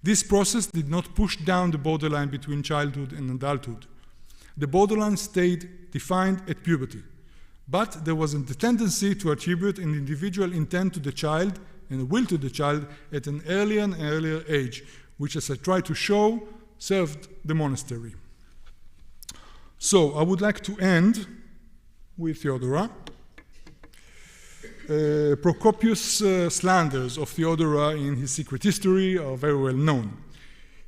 This process did not push down the borderline between childhood and adulthood. The borderline stayed defined at puberty, but there was a tendency to attribute an individual intent to the child and a will to the child at an earlier and earlier age, which, as I tried to show, served the monastery. So I would like to end with Theodora. Procopius' slanders of Theodora in his Secret History are very well known.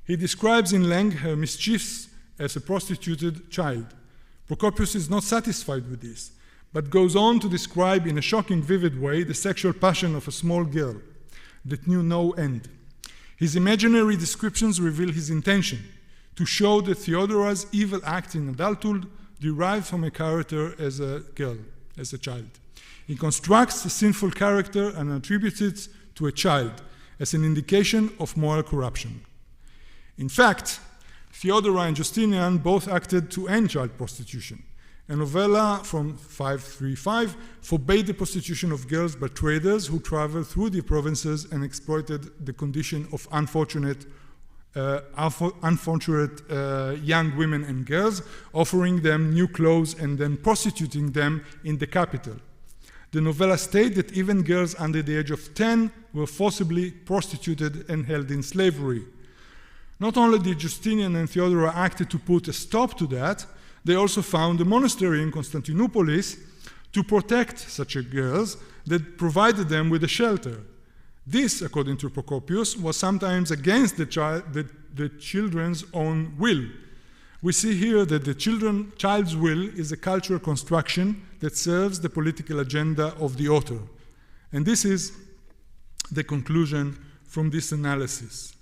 He describes in length her mischiefs as a prostituted child. Procopius is not satisfied with this, but goes on to describe in a shocking, vivid way the sexual passion of a small girl that knew no end. His imaginary descriptions reveal his intention to show that Theodora's evil acts in adulthood derived from a character as a girl, as a child. He constructs a sinful character and attributes it to a child as an indication of moral corruption. In fact, Theodora and Justinian both acted to end child prostitution. A novella from 535 forbade the prostitution of girls by traders who traveled through the provinces and exploited the condition of unfortunate young women and girls, offering them new clothes and then prostituting them in the capital. The novella states that even girls under the age of 10 were forcibly prostituted and held in slavery. Not only did Justinian and Theodora acted to put a stop to that, they also found a monastery in Constantinople to protect such girls that provided them with a shelter. This, according to Procopius, was sometimes against the children's own will. We see here that the child's will is a cultural construction that serves the political agenda of the author. And this is the conclusion from this analysis.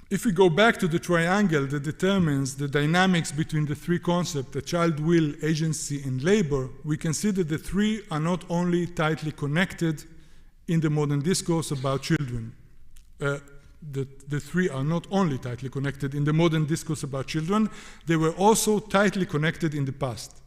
If we go back to the triangle that determines the dynamics between the three concepts, the child will, agency, and labor, we can see that the three are not only tightly connected in the modern discourse about children. The three are not only tightly connected in the modern discourse about children, they were also tightly connected in the past.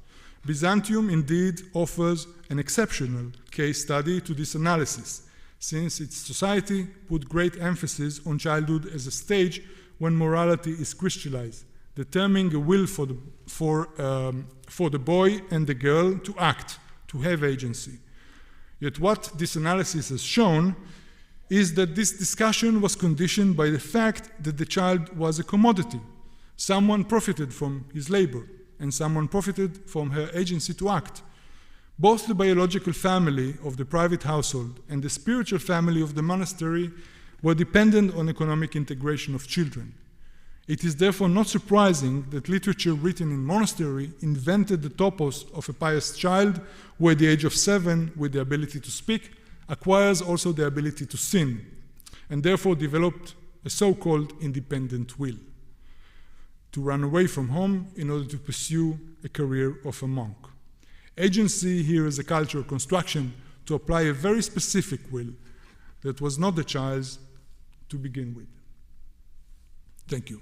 Byzantium indeed offers an exceptional case study to this analysis, since its society put great emphasis on childhood as a stage when morality is crystallized, determining a will for the boy and the girl to act, to have agency. Yet what this analysis has shown is that this discussion was conditioned by the fact that the child was a commodity. Someone profited from his labor, and someone profited from her agency to act. Both the biological family of the private household and the spiritual family of the monastery were dependent on economic integration of children. It is therefore not surprising that literature written in monastery invented the topos of a pious child who at the age of 7, with the ability to speak, acquires also the ability to sin, and therefore developed a so-called independent will, to run away from home in order to pursue a career of a monk. Agency here is a cultural construction to apply a very specific will that was not the child's to begin with. Thank you.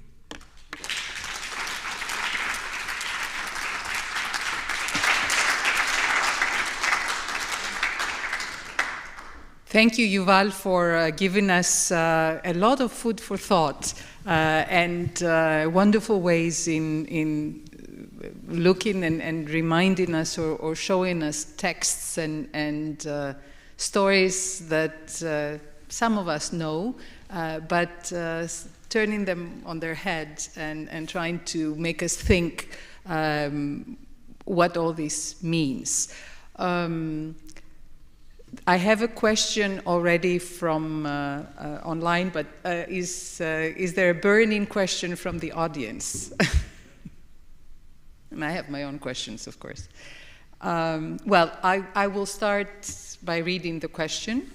Thank you, Yuval, for giving us a lot of food for thought and wonderful ways in looking and reminding us or showing us texts and stories that some of us know, but turning them on their head and trying to make us think what all this means. I have a question already from online, but is there a burning question from the audience? And I have my own questions, of course. Well, I will start by reading the question.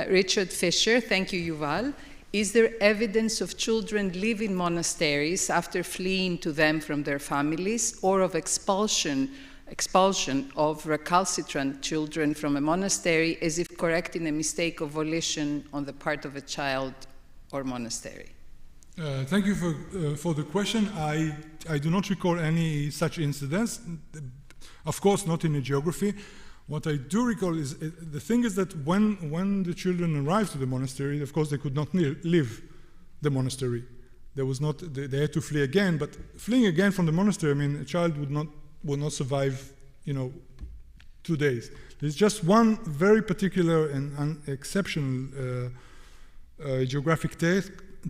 Richard Fisher, thank you, Yuval. is there evidence of children living in monasteries after fleeing to them from their families, or of expulsion of recalcitrant children from a monastery as if correcting a mistake of volition on the part of a child or monastery? Thank you for the question. I do not recall any such incidents. Of course, not in the geography. What I do recall is, the thing is that when the children arrived to the monastery, of course they could not leave the monastery. There was not, they had to flee again, but fleeing again from the monastery, I mean, a child would not survive, 2 days. There's just one very particular and exceptional geographic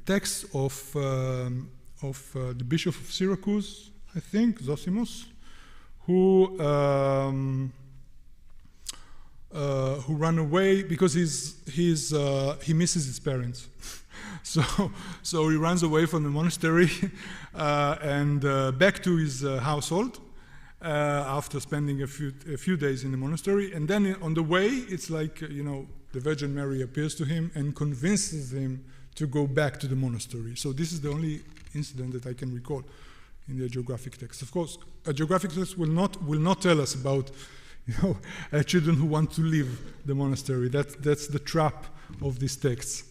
text of the Bishop of Syracuse, I think, Zosimus, who ran away because he misses his parents. So he runs away from the monastery and back to his household after spending a few days in the monastery. And then on the way, it's like, the Virgin Mary appears to him and convinces him to go back to the monastery. So this is the only incident that I can recall in the geographic text. Of course, a geographic text will not tell us about children who want to leave the monastery. That's the trap of these texts.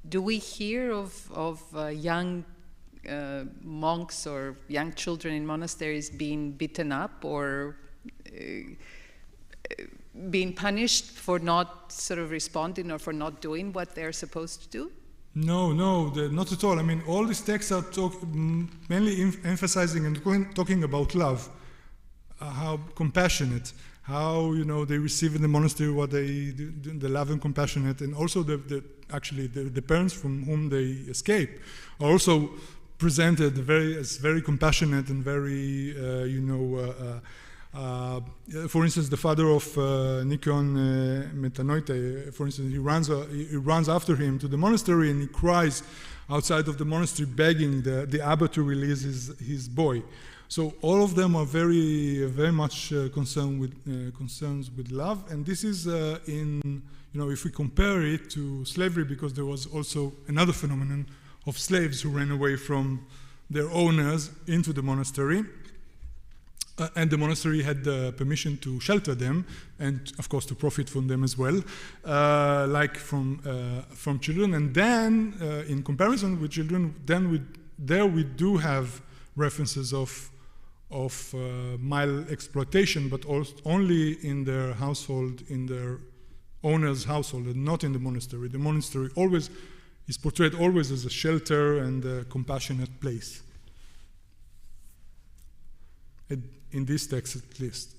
Do we hear of young monks or young children in monasteries being beaten up or being punished for not sort of responding or for not doing what they're supposed to do? No, not at all. I mean, all these texts are mainly emphasizing and talking about love, how compassionate, how they receive in the monastery what they do, the love and compassionate, and also the parents from whom they escape are also presented as very compassionate and very for instance, the father of Nikon Metanoite, for instance, he runs after him to the monastery and he cries outside of the monastery begging the abbot to release his boy. So all of them are very much concerned with love, and this is if we compare it to slavery, because there was also another phenomenon of slaves who ran away from their owners into the monastery. And the monastery had the permission to shelter them, and of course to profit from them as well, like from children. And then, in comparison with children, we do have references of mild exploitation, but only in their household, in their owner's household, and not in the monastery. The monastery always is portrayed always as a shelter and a compassionate place. In this text, at least.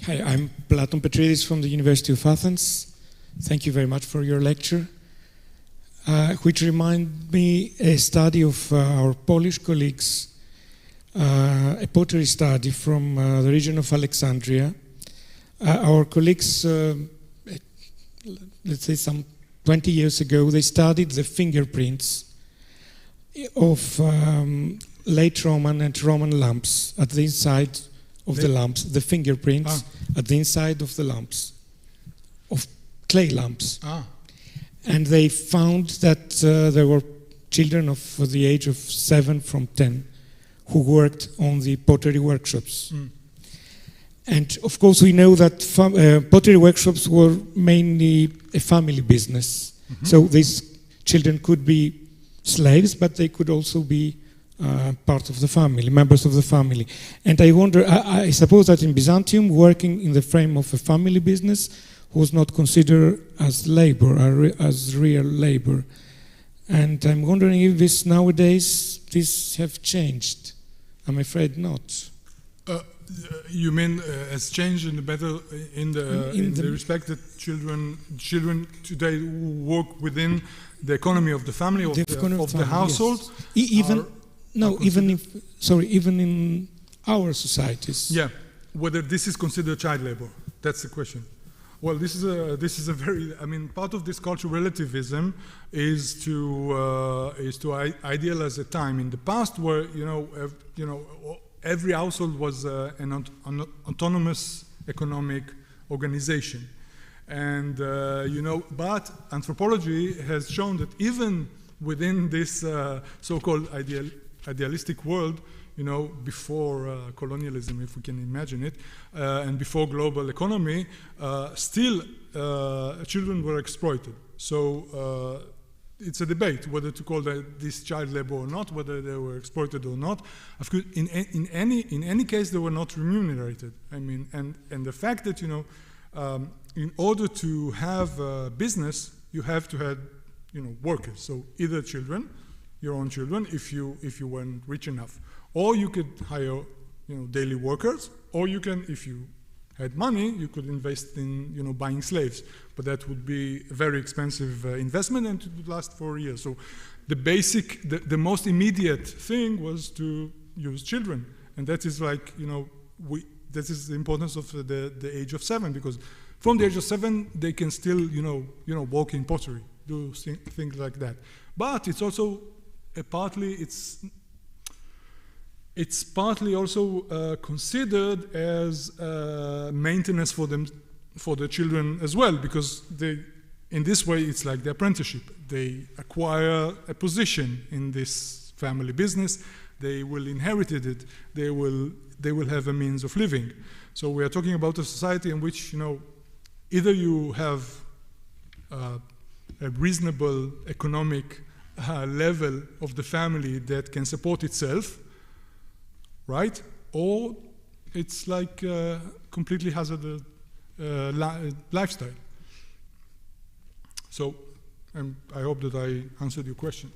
Hi, I'm Platon Petridis from the University of Athens. Thank you very much for your lecture, which reminded me a study of our Polish colleagues, a pottery study from the region of Alexandria. Our colleagues, let's say some 20 years ago, they studied the fingerprints of late Roman and Roman lamps at the inside of the lamps, the fingerprints at the inside of the lamps, of clay lamps. And they found that there were children of the age of 7 from 10 who worked on the pottery workshops. And of course we know that pottery workshops were mainly a family business. So these children could be slaves, but they could also be part of the family, members of the family. And I wonder, I suppose that in Byzantium, working in the frame of a family business was not considered as labor, as real labor. And I'm wondering if this have changed. I'm afraid not. You mean has changed in the better in the respect that children today work within the economy of the family of the household? Yes. Even in our societies. Yeah, whether this is considered child labor, that's the question. Well, this is a very, I mean, part of this cultural relativism is to idealize a time in the past where every household was an autonomous economic organization, and but anthropology has shown that even within this so-called idealistic world, before colonialism, if we can imagine it, and before global economy, still children were exploited. So it's a debate whether to call this child labor or not, whether they were exploited or not. Of course, in any case, they were not remunerated. I mean, and the fact that in order to have a business, you have to have workers. So either children, your own children, if you weren't rich enough. Or you could hire, daily workers, or you can, if you had money, you could invest in, buying slaves. But that would be a very expensive investment, and it would last for years. So the most immediate thing was to use children. And that is like, that is the importance of the age of 7, because from the age of 7, they can still, walk in pottery, do things like that. But it's also it's partly also considered as maintenance for the children as well, because in this way it's like the apprenticeship. They acquire a position in this family business. They will inherit it. They will have a means of living. So we are talking about a society in which either you have a reasonable economic level of the family that can support itself, right? Or it's like a completely hazardous lifestyle. So I hope that I answered your question.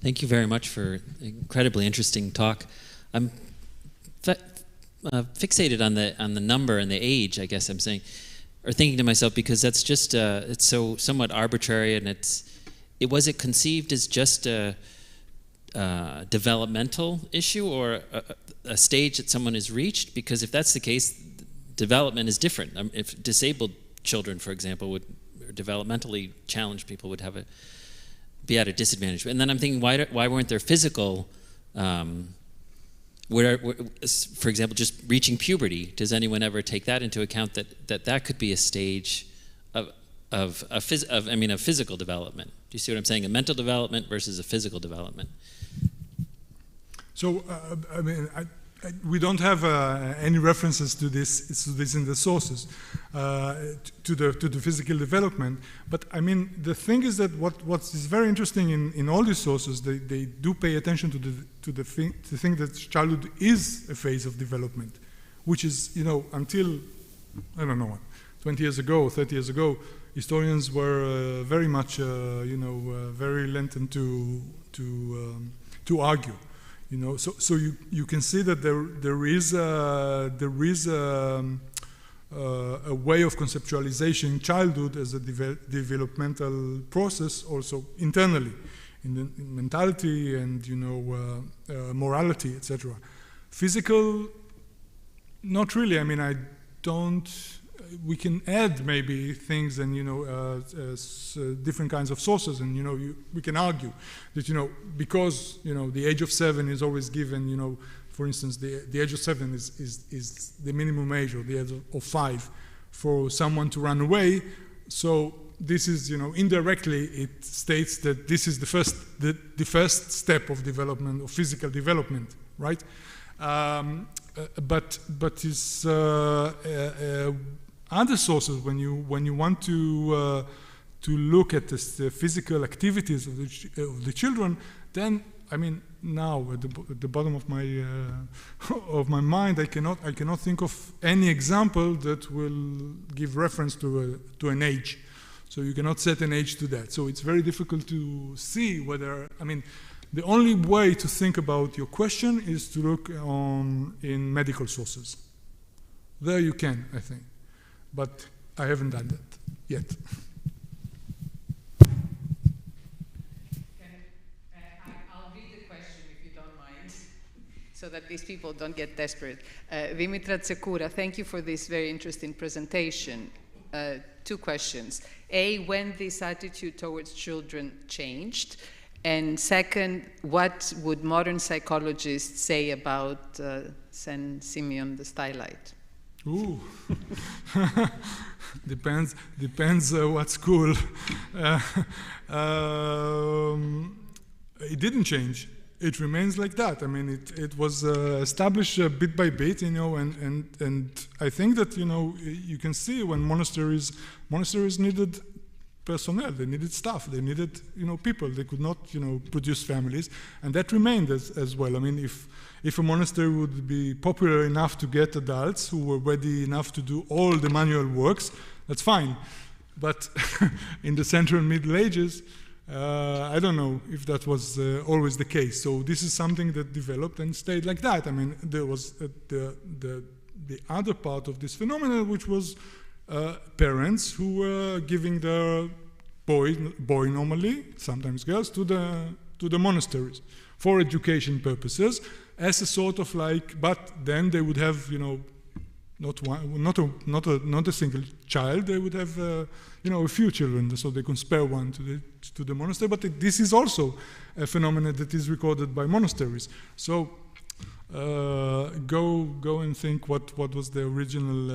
Thank you very much for an incredibly interesting talk. I'm fixated on the number and the age, I guess I'm saying, or thinking to myself, because that's just it's so somewhat arbitrary, and was it conceived as just a developmental issue or a stage that someone has reached? Because if that's the case, development is different. If disabled children, for example, or developmentally challenged people would be at a disadvantage. And then I'm thinking, why weren't there physical, for example, just reaching puberty? Does anyone ever take that into account, that could be a stage of physical development? Do you see what I'm saying? A mental development versus a physical development. So we don't have any references to this in the sources, to the physical development. But I mean, the thing is that what is very interesting in all these sources, they do pay attention to the thing that childhood is a phase of development, which is until, I don't know, 20 years ago, 30 years ago, historians were very much very reluctant to argue. So you can see that there is a way of conceptualization childhood as a developmental process, also internally, in mentality and morality, etc. Physical, not really. I mean, I don't. We can add maybe things and different kinds of sources, and we can argue that because the age of 7 is always given. For instance, the age of 7 is the minimum age, or the age of 5 for someone to run away. So this is indirectly it states that this is the first step of development, of physical development, right? But it's other sources, when you want to look at the physical activities of the children, then I mean now at the bottom of my mind, I cannot think of any example that will give reference to an age. So you cannot set an age to that. So it's very difficult to see whether, I mean, the only way to think about your question is to look in medical sources. There you can, I think. But I haven't done that yet. I'll read the question if you don't mind. so that these people don't get desperate. Dimitra Tsekura, thank you for this very interesting presentation. Two questions. A, when this attitude towards children changed? And second, what would modern psychologists say about Saint Simeon the Stylite? Ooh, depends what school. It didn't change. It remains like that. I mean, it was established bit by bit, you know, and I think that, you know, you can see when monasteries needed personnel, they needed staff, they needed, you know, people. They could not, you know, produce families, and that remained as well. I mean, if a monastery would be popular enough to get adults who were ready enough to do all the manual works, that's fine. But in the Central and Middle Ages, I don't know if that was always the case. So this is something that developed and stayed like that. I mean, there was the other part of this phenomenon, which was parents who were giving their boy normally, sometimes girls, to the monasteries for education purposes, as a sort of like. But then they would have, you know, not a single child. They would have, you know, a few children, so they can spare one to the monastery. But this is also a phenomenon that is recorded by monasteries. So go and think what was the original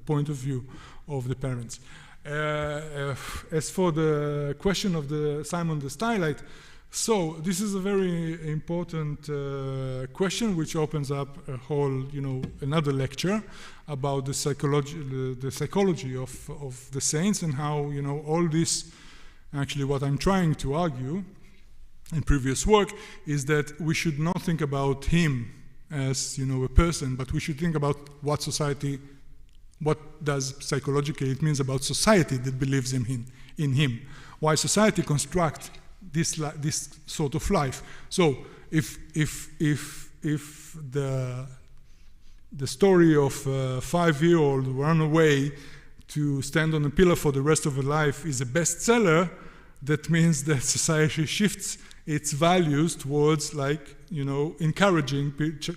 point of view of the parents. As for the question of the Simon the Stylite, so this is a very important question, which opens up a whole, you know, another lecture about the psychology of the saints, and how, you know, all this. Actually, what I'm trying to argue in previous work is that we should not think about him as, you know, a person, but we should think about what does psychologically it means about society that believes in him. Why society constructs this sort of life. So if the story of a 5-year-old run away to stand on a pillar for the rest of her life is a bestseller, that means that society shifts its values towards, like, you know, encouraging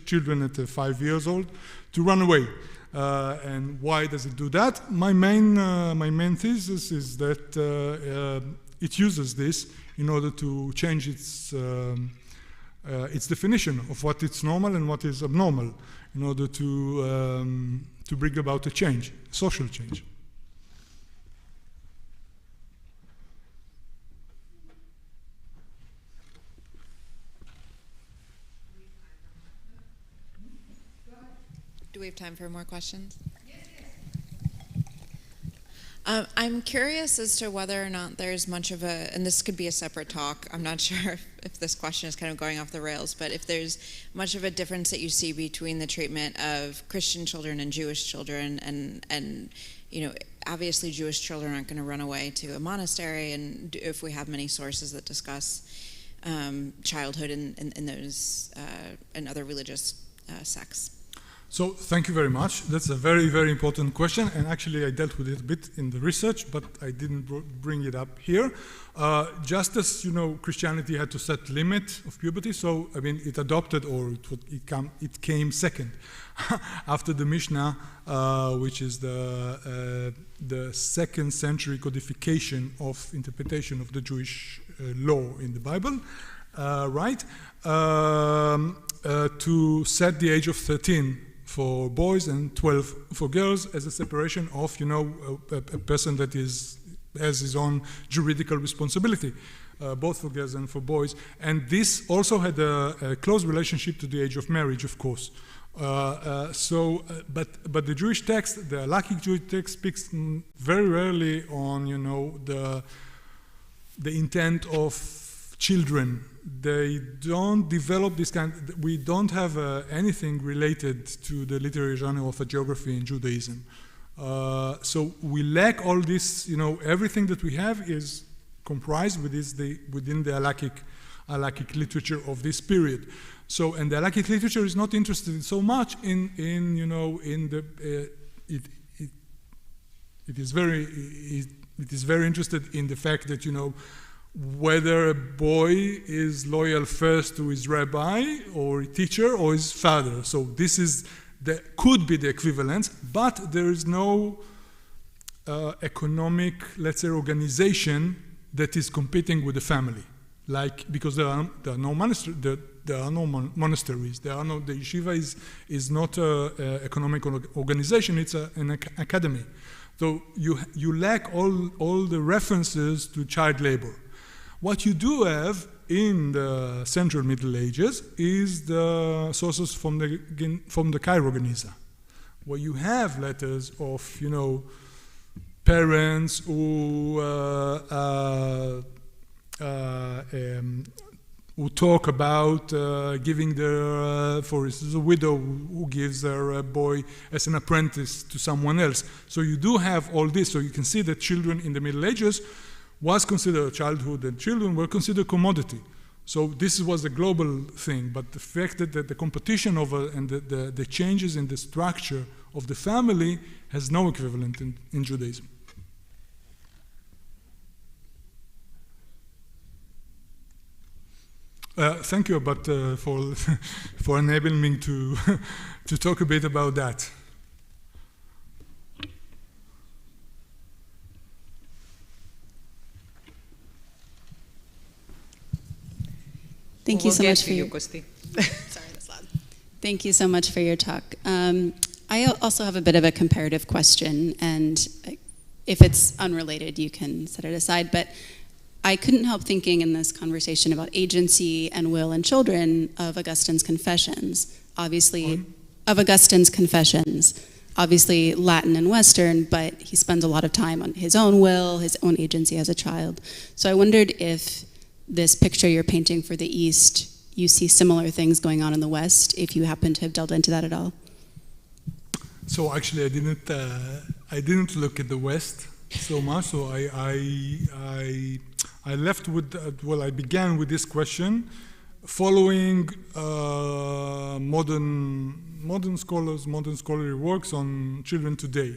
children at 5 years old to run away. And why does it do that? My main thesis is that it uses this in order to change its definition of what is normal and what is abnormal, in order to bring about a change, social change. Do we have time for more questions? I'm curious as to whether or not there's much of a, and this could be a separate talk, I'm not sure if this question is kind of going off the rails, but if there's much of a difference that you see between the treatment of Christian children and Jewish children, and you know, obviously Jewish children aren't going to run away to a monastery, and if we have many sources that discuss childhood in those and other religious sects. So thank you very much. That's a very, very important question, and actually I dealt with it a bit in the research, but I didn't bring it up here. Just as, you know, Christianity had to set limit of puberty, so I mean it adopted, or it came second after the Mishnah, which is the 2nd century codification of interpretation of the Jewish law in the Bible, right? To set the age of 13 for boys and 12 for girls as a separation of, you know, a person that has his own juridical responsibility, both for girls and for boys. And this also had a close relationship to the age of marriage, of course. But the Jewish text, the halakhic Jewish text, speaks very rarely on, you know, the intent of children. They don't develop this kind. We don't have anything related to the literary genre of hagiography in Judaism. So we lack all this. You know, everything that we have is comprised within the halakhic literature of this period. So, and the halakhic literature is not interested so much in you know, in the it is very interested in the fact that, you know, whether a boy is loyal first to his rabbi or teacher or his father. So this is could be the equivalence, but there is no economic, let's say, organization that is competing with the family. Like, because there are no monasteries, the yeshiva is not an economic organization, it's an academy. So you lack all the references to child labor. What you do have in the Central Middle Ages is the sources from the Cairo Geniza, where you have letters of, parents who talk about giving their, for instance, a widow who gives her boy as an apprentice to someone else. So you do have all this. So you can see that children in the Middle Ages was considered childhood, and children were considered commodity. So this was a global thing, but the fact that the competition over and the changes in the structure of the family has no equivalent in Judaism. Thank you, but for enabling me to to talk a bit about that. Thank you so much for your. Kosti. Sorry, that's loud. Thank you so much for your talk. I also have a bit of a comparative question, and if it's unrelated, you can set it aside. But I couldn't help thinking in this conversation about agency and will and children of Augustine's Confessions. Obviously, obviously Latin and Western, but he spends a lot of time on his own will, his own agency as a child. So I wondered if this picture you're painting for the East, you see similar things going on in the West, if you happen to have delved into that at all. So actually, I didn't look at the West so much. So I left with I began with this question, following modern scholars, modern scholarly works on children today,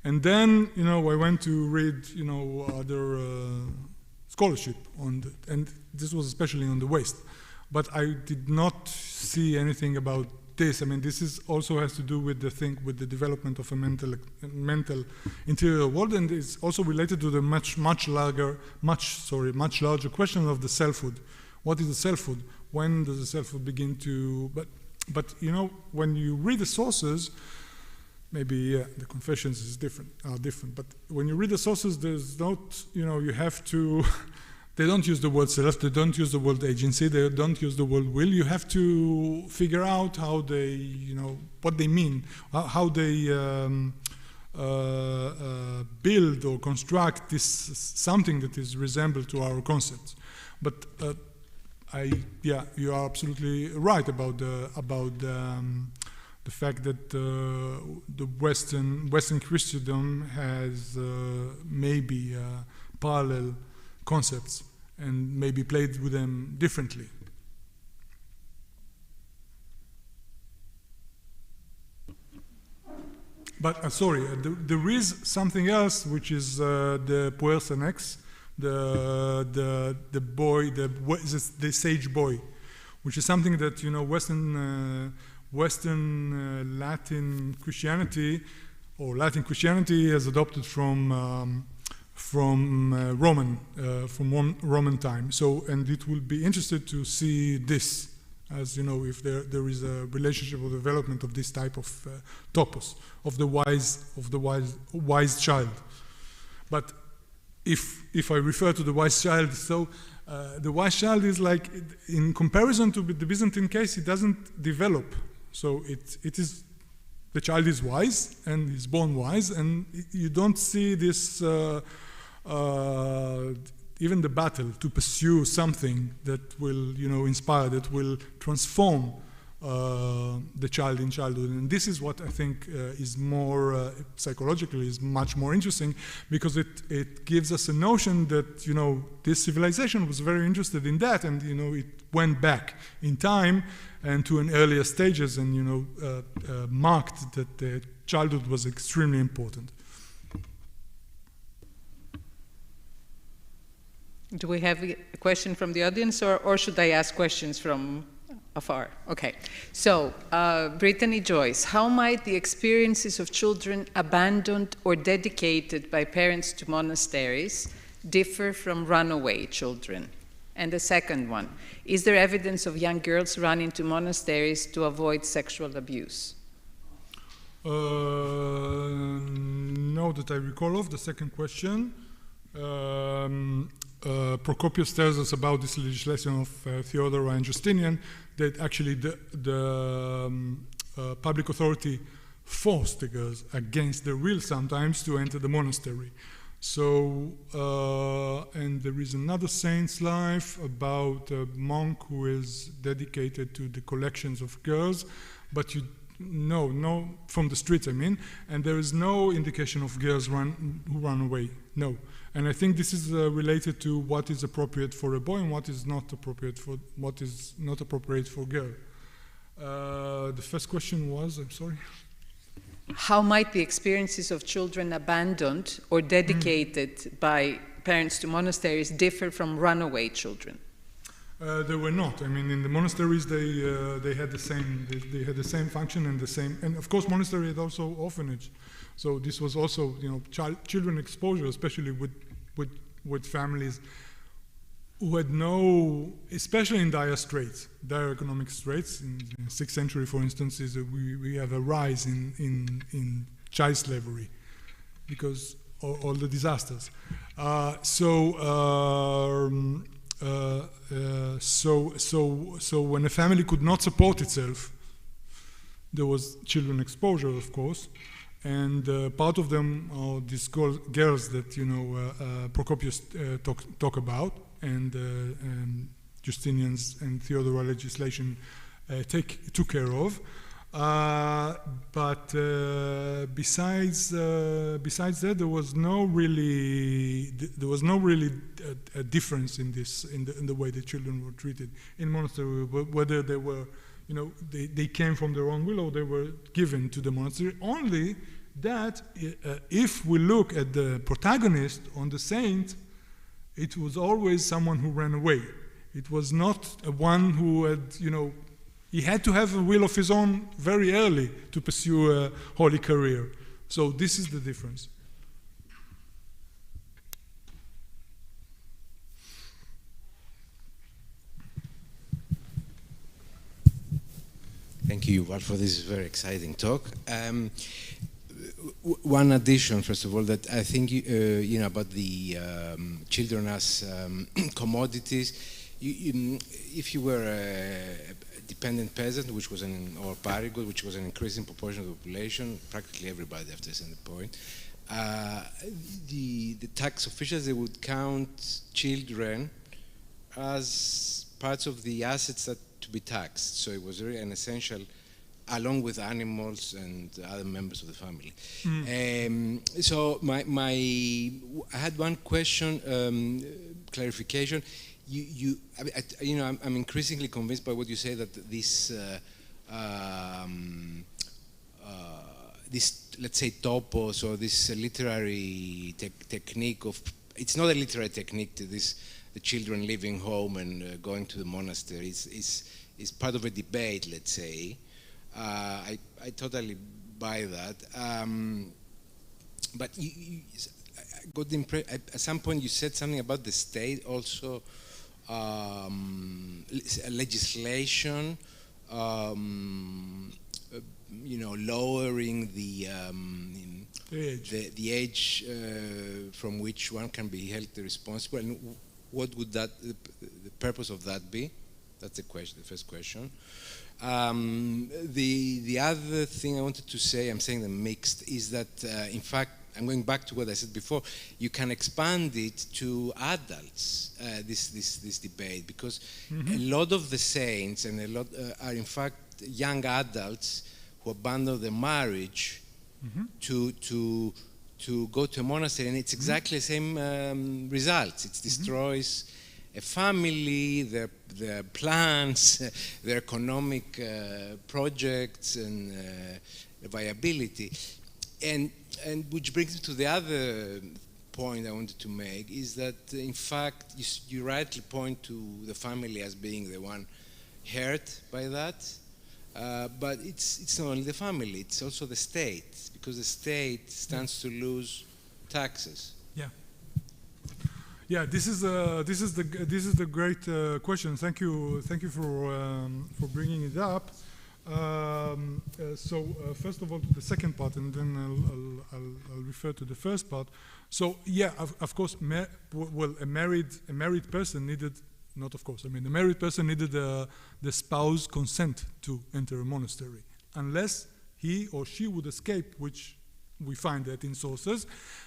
and then I went to read other scholarship on and this was especially on the West, but I did not see anything about this. I mean, this also has to do with the development of a mental interior world, and it's also related to the much larger question of the selfhood. What is the selfhood? When does the selfhood begin to? But when you read the sources, maybe the confessions are different. But when you read the sources, there's not you have to. They don't use the word self, they don't use the word agency, they don't use the word will. You have to figure out how they, what they mean, how they build or construct this something that is resembled to our concepts. But you are absolutely right about the fact that the Western Christendom has maybe parallel concepts and maybe played with them differently. But there is something else, which is the puer senex, the boy, the sage boy, which is something that Western Latin Christianity has adopted from Roman time. So, and it will be interesting to see this, as if there is a relationship or development of this type of topos of the wise child. But if I refer to the wise child, so the wise child is like, in comparison to the Byzantine case, it doesn't develop. So it is. The child is wise and is born wise, and you don't see this, even the battle to pursue something that will, inspire, that will transform the child in childhood. And this is what I think is more, psychologically, is much more interesting, because it gives us a notion that, this civilization was very interested in that, and, it went back in time and to an earlier stages, and marked that the childhood was extremely important. Do we have a question from the audience, or should I ask questions from afar? Okay. So, Brittany Joyce, how might the experiences of children abandoned or dedicated by parents to monasteries differ from runaway children? And the second one, is there evidence of young girls running to monasteries to avoid sexual abuse? No, that I recall of. The second question, Procopius tells us about this legislation of Theodora and Justinian, that actually the public authority forced the girls against their will sometimes to enter the monastery. So, and there is another saint's life about a monk who is dedicated to the collections of girls, but no, from the streets, I mean, and there is no indication of girls who run away, no. And I think this is related to what is appropriate for a boy and what is not appropriate for a girl. The first question was, I'm sorry. How might the experiences of children abandoned or dedicated by parents to monasteries differ from runaway children? They were not. I mean, in the monasteries, they had the same. They had the same function and the same. And of course, monastery had also orphanage. So this was also, children exposure, especially with families who had no, especially in dire economic straits. In the 6th century, for instance, we have a rise in child slavery because all the disasters. So when a family could not support itself, there was children exposure, of course, and part of them are these girls that Procopius talk about, and Justinian's and Theodora legislation took care of. But besides that, there was no really a difference in this in the way the children were treated in monastery, whether they were they came from their own will or they were given to the monastery. Only that if we look at the protagonist on the saint, it was always someone who ran away. It was not one who had he had to have a will of his own very early to pursue a holy career. So this is the difference. Thank you, Yuval, for this very exciting talk. One addition, first of all, that I think about the children as commodities. If you were a dependent peasant, or parigod, which was an increasing proportion of the population, practically everybody after a certain point, the tax officials, they would count children as parts of the assets that to be taxed. So it was really an essential, along with animals and other members of the family. So I had one question, clarification. I'm increasingly convinced by what you say that this let's say topos, or this literary technique of, it's not a literary technique to the children leaving home and going to the monastery. Is part of a debate, let's say. I totally buy that. But I got the impression, at some point you said something about the state also, legislation, lowering the age from which one can be held responsible, and what would the purpose of that be? That's the first question. The other thing I wanted to say, I'm saying the mixed, is that in fact, I'm going back to what I said before, you can expand it to adults, this debate, because a lot of the saints and a lot are in fact young adults who abandon their marriage to go to a monastery, and it's exactly the same results. It destroys a family, their plans, their economic projects and viability. And which brings me to the other point I wanted to make is that, in fact, you rightly point to the family as being the one hurt by that, but it's not only the family, it's also the state, because the state stands to lose taxes. Yeah. Yeah, this is the great question. Thank you for bringing it up. First of all, to the second part, and then I'll refer to the first part. So yeah, of course, a married person needed, not of course, I mean, the married person needed the spouse consent to enter a monastery, unless he or she would escape, which we find that in sources.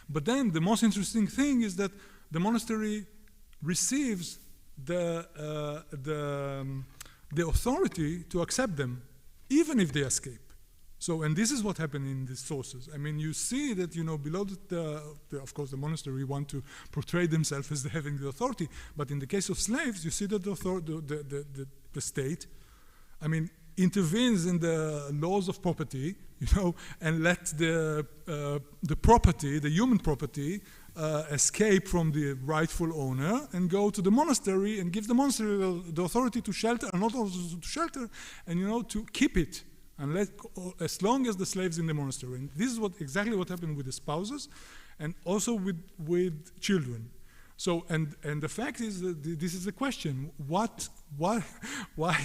But then the most interesting thing is that the monastery receives the authority to accept them, even if they escape. So, and this is what happened in these sources. I mean, you see that, below of course, the monastery want to portray themselves as having the authority, but in the case of slaves, you see that the state, I mean, intervenes in the laws of property, and let the property, the human property, escape from the rightful owner and go to the monastery and give the monastery the authority to shelter, and not also to shelter, and to keep it, and as long as the slaves in the monastery. And this is exactly what happened with the spouses, and also with children. So, and the fact is that this is the question: why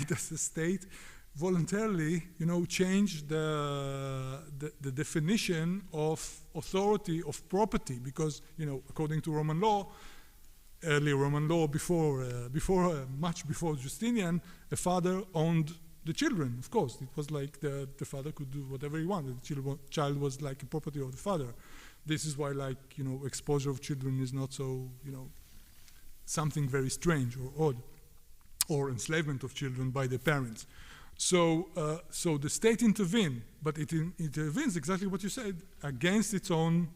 does the state voluntarily, change the definition of authority of property? Because, according to Roman law, early Roman law, much before Justinian, the father owned the children. Of course, it was like the father could do whatever he wanted. The child was like a property of the father. This is why, exposure of children is not so, something very strange or odd, or enslavement of children by the parents. So the state intervened, but it intervenes exactly what you said, against its own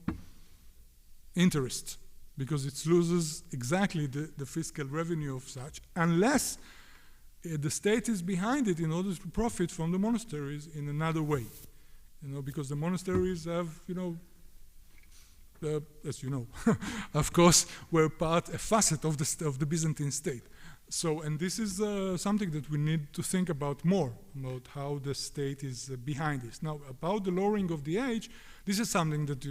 interest, because it loses exactly the fiscal revenue of such, unless the state is behind it in order to profit from the monasteries in another way. Because the monasteries have, as you know, of course, were a facet of the Byzantine state. So, and this is something that we need to think about more, about how the state is behind this. Now, about the lowering of the age, this is something that,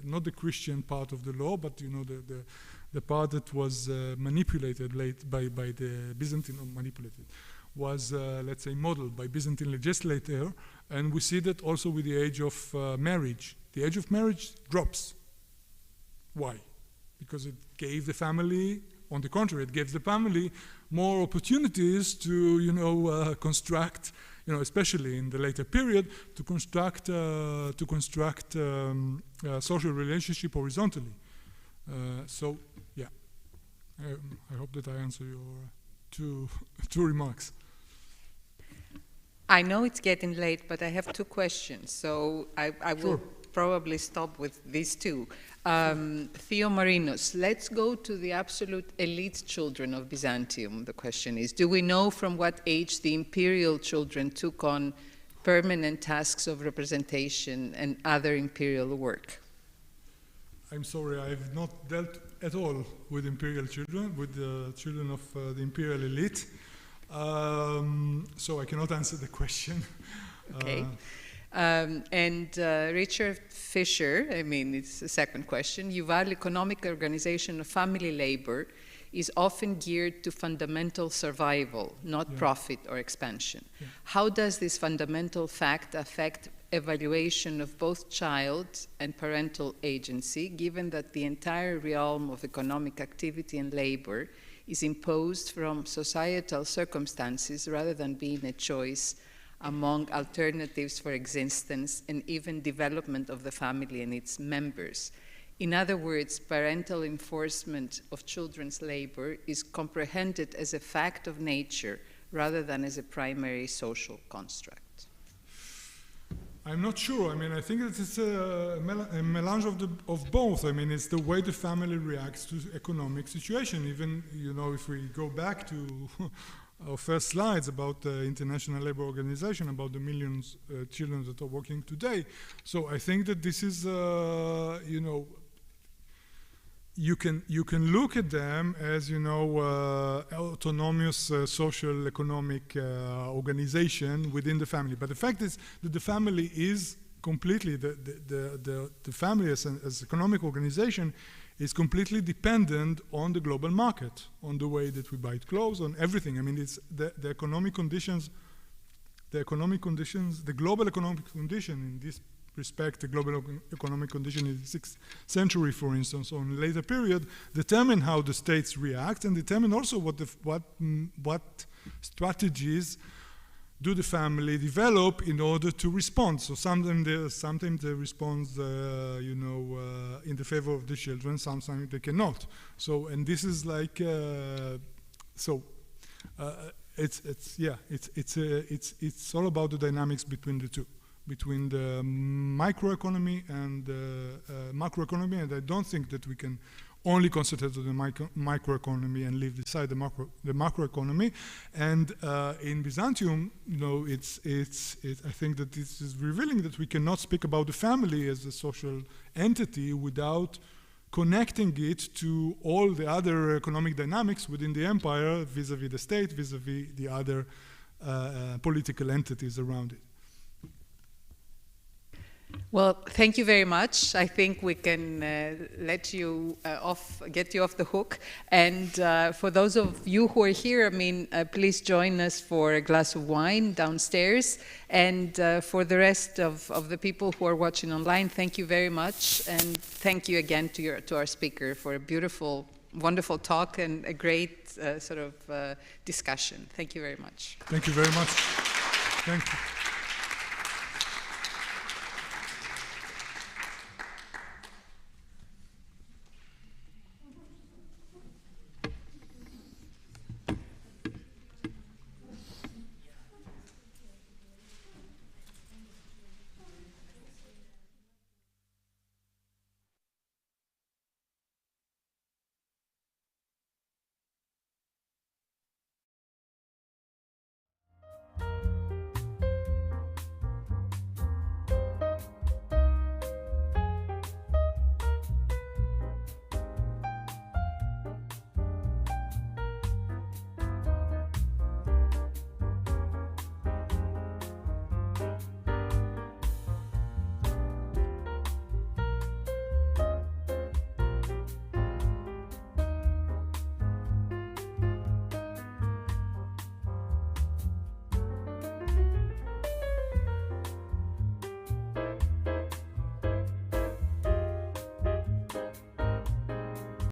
not the Christian part of the law, but, the part that was manipulated late by the Byzantine, or manipulated, was, let's say, modeled by Byzantine legislator, and we see that also with the age of marriage. The age of marriage drops. Why? Because it gave the family, on the contrary, it gives the family more opportunities to, construct, especially in the later period, to construct social relationship horizontally. So, yeah, I hope that I answer your two remarks. I know it's getting late, but I have two questions, so I will probably stop with these two. Theo Marinos, let's go to the absolute elite children of Byzantium. The question is, do we know from what age the imperial children took on permanent tasks of representation and other imperial work? I'm sorry, I've not dealt at all with imperial children, with the children of the imperial elite. So I cannot answer the question. Okay. Richard Fisher, it's the second question. Yuval, economic organization of family labor is often geared to fundamental survival, not profit or expansion. Yeah. How does this fundamental fact affect evaluation of both child and parental agency, given that the entire realm of economic activity and labor is imposed from societal circumstances rather than being a choice among alternatives for existence and even development of the family and its members? In other words, parental enforcement of children's labor is comprehended as a fact of nature rather than as a primary social construct. I'm not sure. I think that it's a melange of both. It's the way the family reacts to economic situation. Even, if we go back to our first slides about the International Labour Organization, about the millions of children that are working today. So I think that this is, you can look at them as, you know, autonomous social economic organization within the family. But the fact is that the family is completely, the family as economic organization is completely dependent on the global market, on the way that we buy clothes, on everything. I mean, it's the economic conditions, the global economic condition in this respect, the global economic condition in the 6th century, for instance, or in a later period, determine how the states react and determine also what strategies do the family develop in order to respond. So sometimes they respond, you know, in the favor of the children. Sometimes they cannot. So, and this is like, it's all about the dynamics between the two, between the microeconomy and the macroeconomy. And I don't think that we can only concentrate on the microeconomy and leave aside the macroeconomy. And in Byzantium, you know, I think that this is revealing that we cannot speak about the family as a social entity without connecting it to all the other economic dynamics within the empire, vis-a-vis the state, vis-a-vis the other political entities around it. Well, thank you very much. I think we can let you get you off the hook. And for those of you who are here, I mean, please join us for a glass of wine downstairs. And for the rest of the people who are watching online, thank you very much. And thank you again to our speaker for a beautiful, wonderful talk and a great sort of discussion. Thank you very much. Thank you very much. Thank you.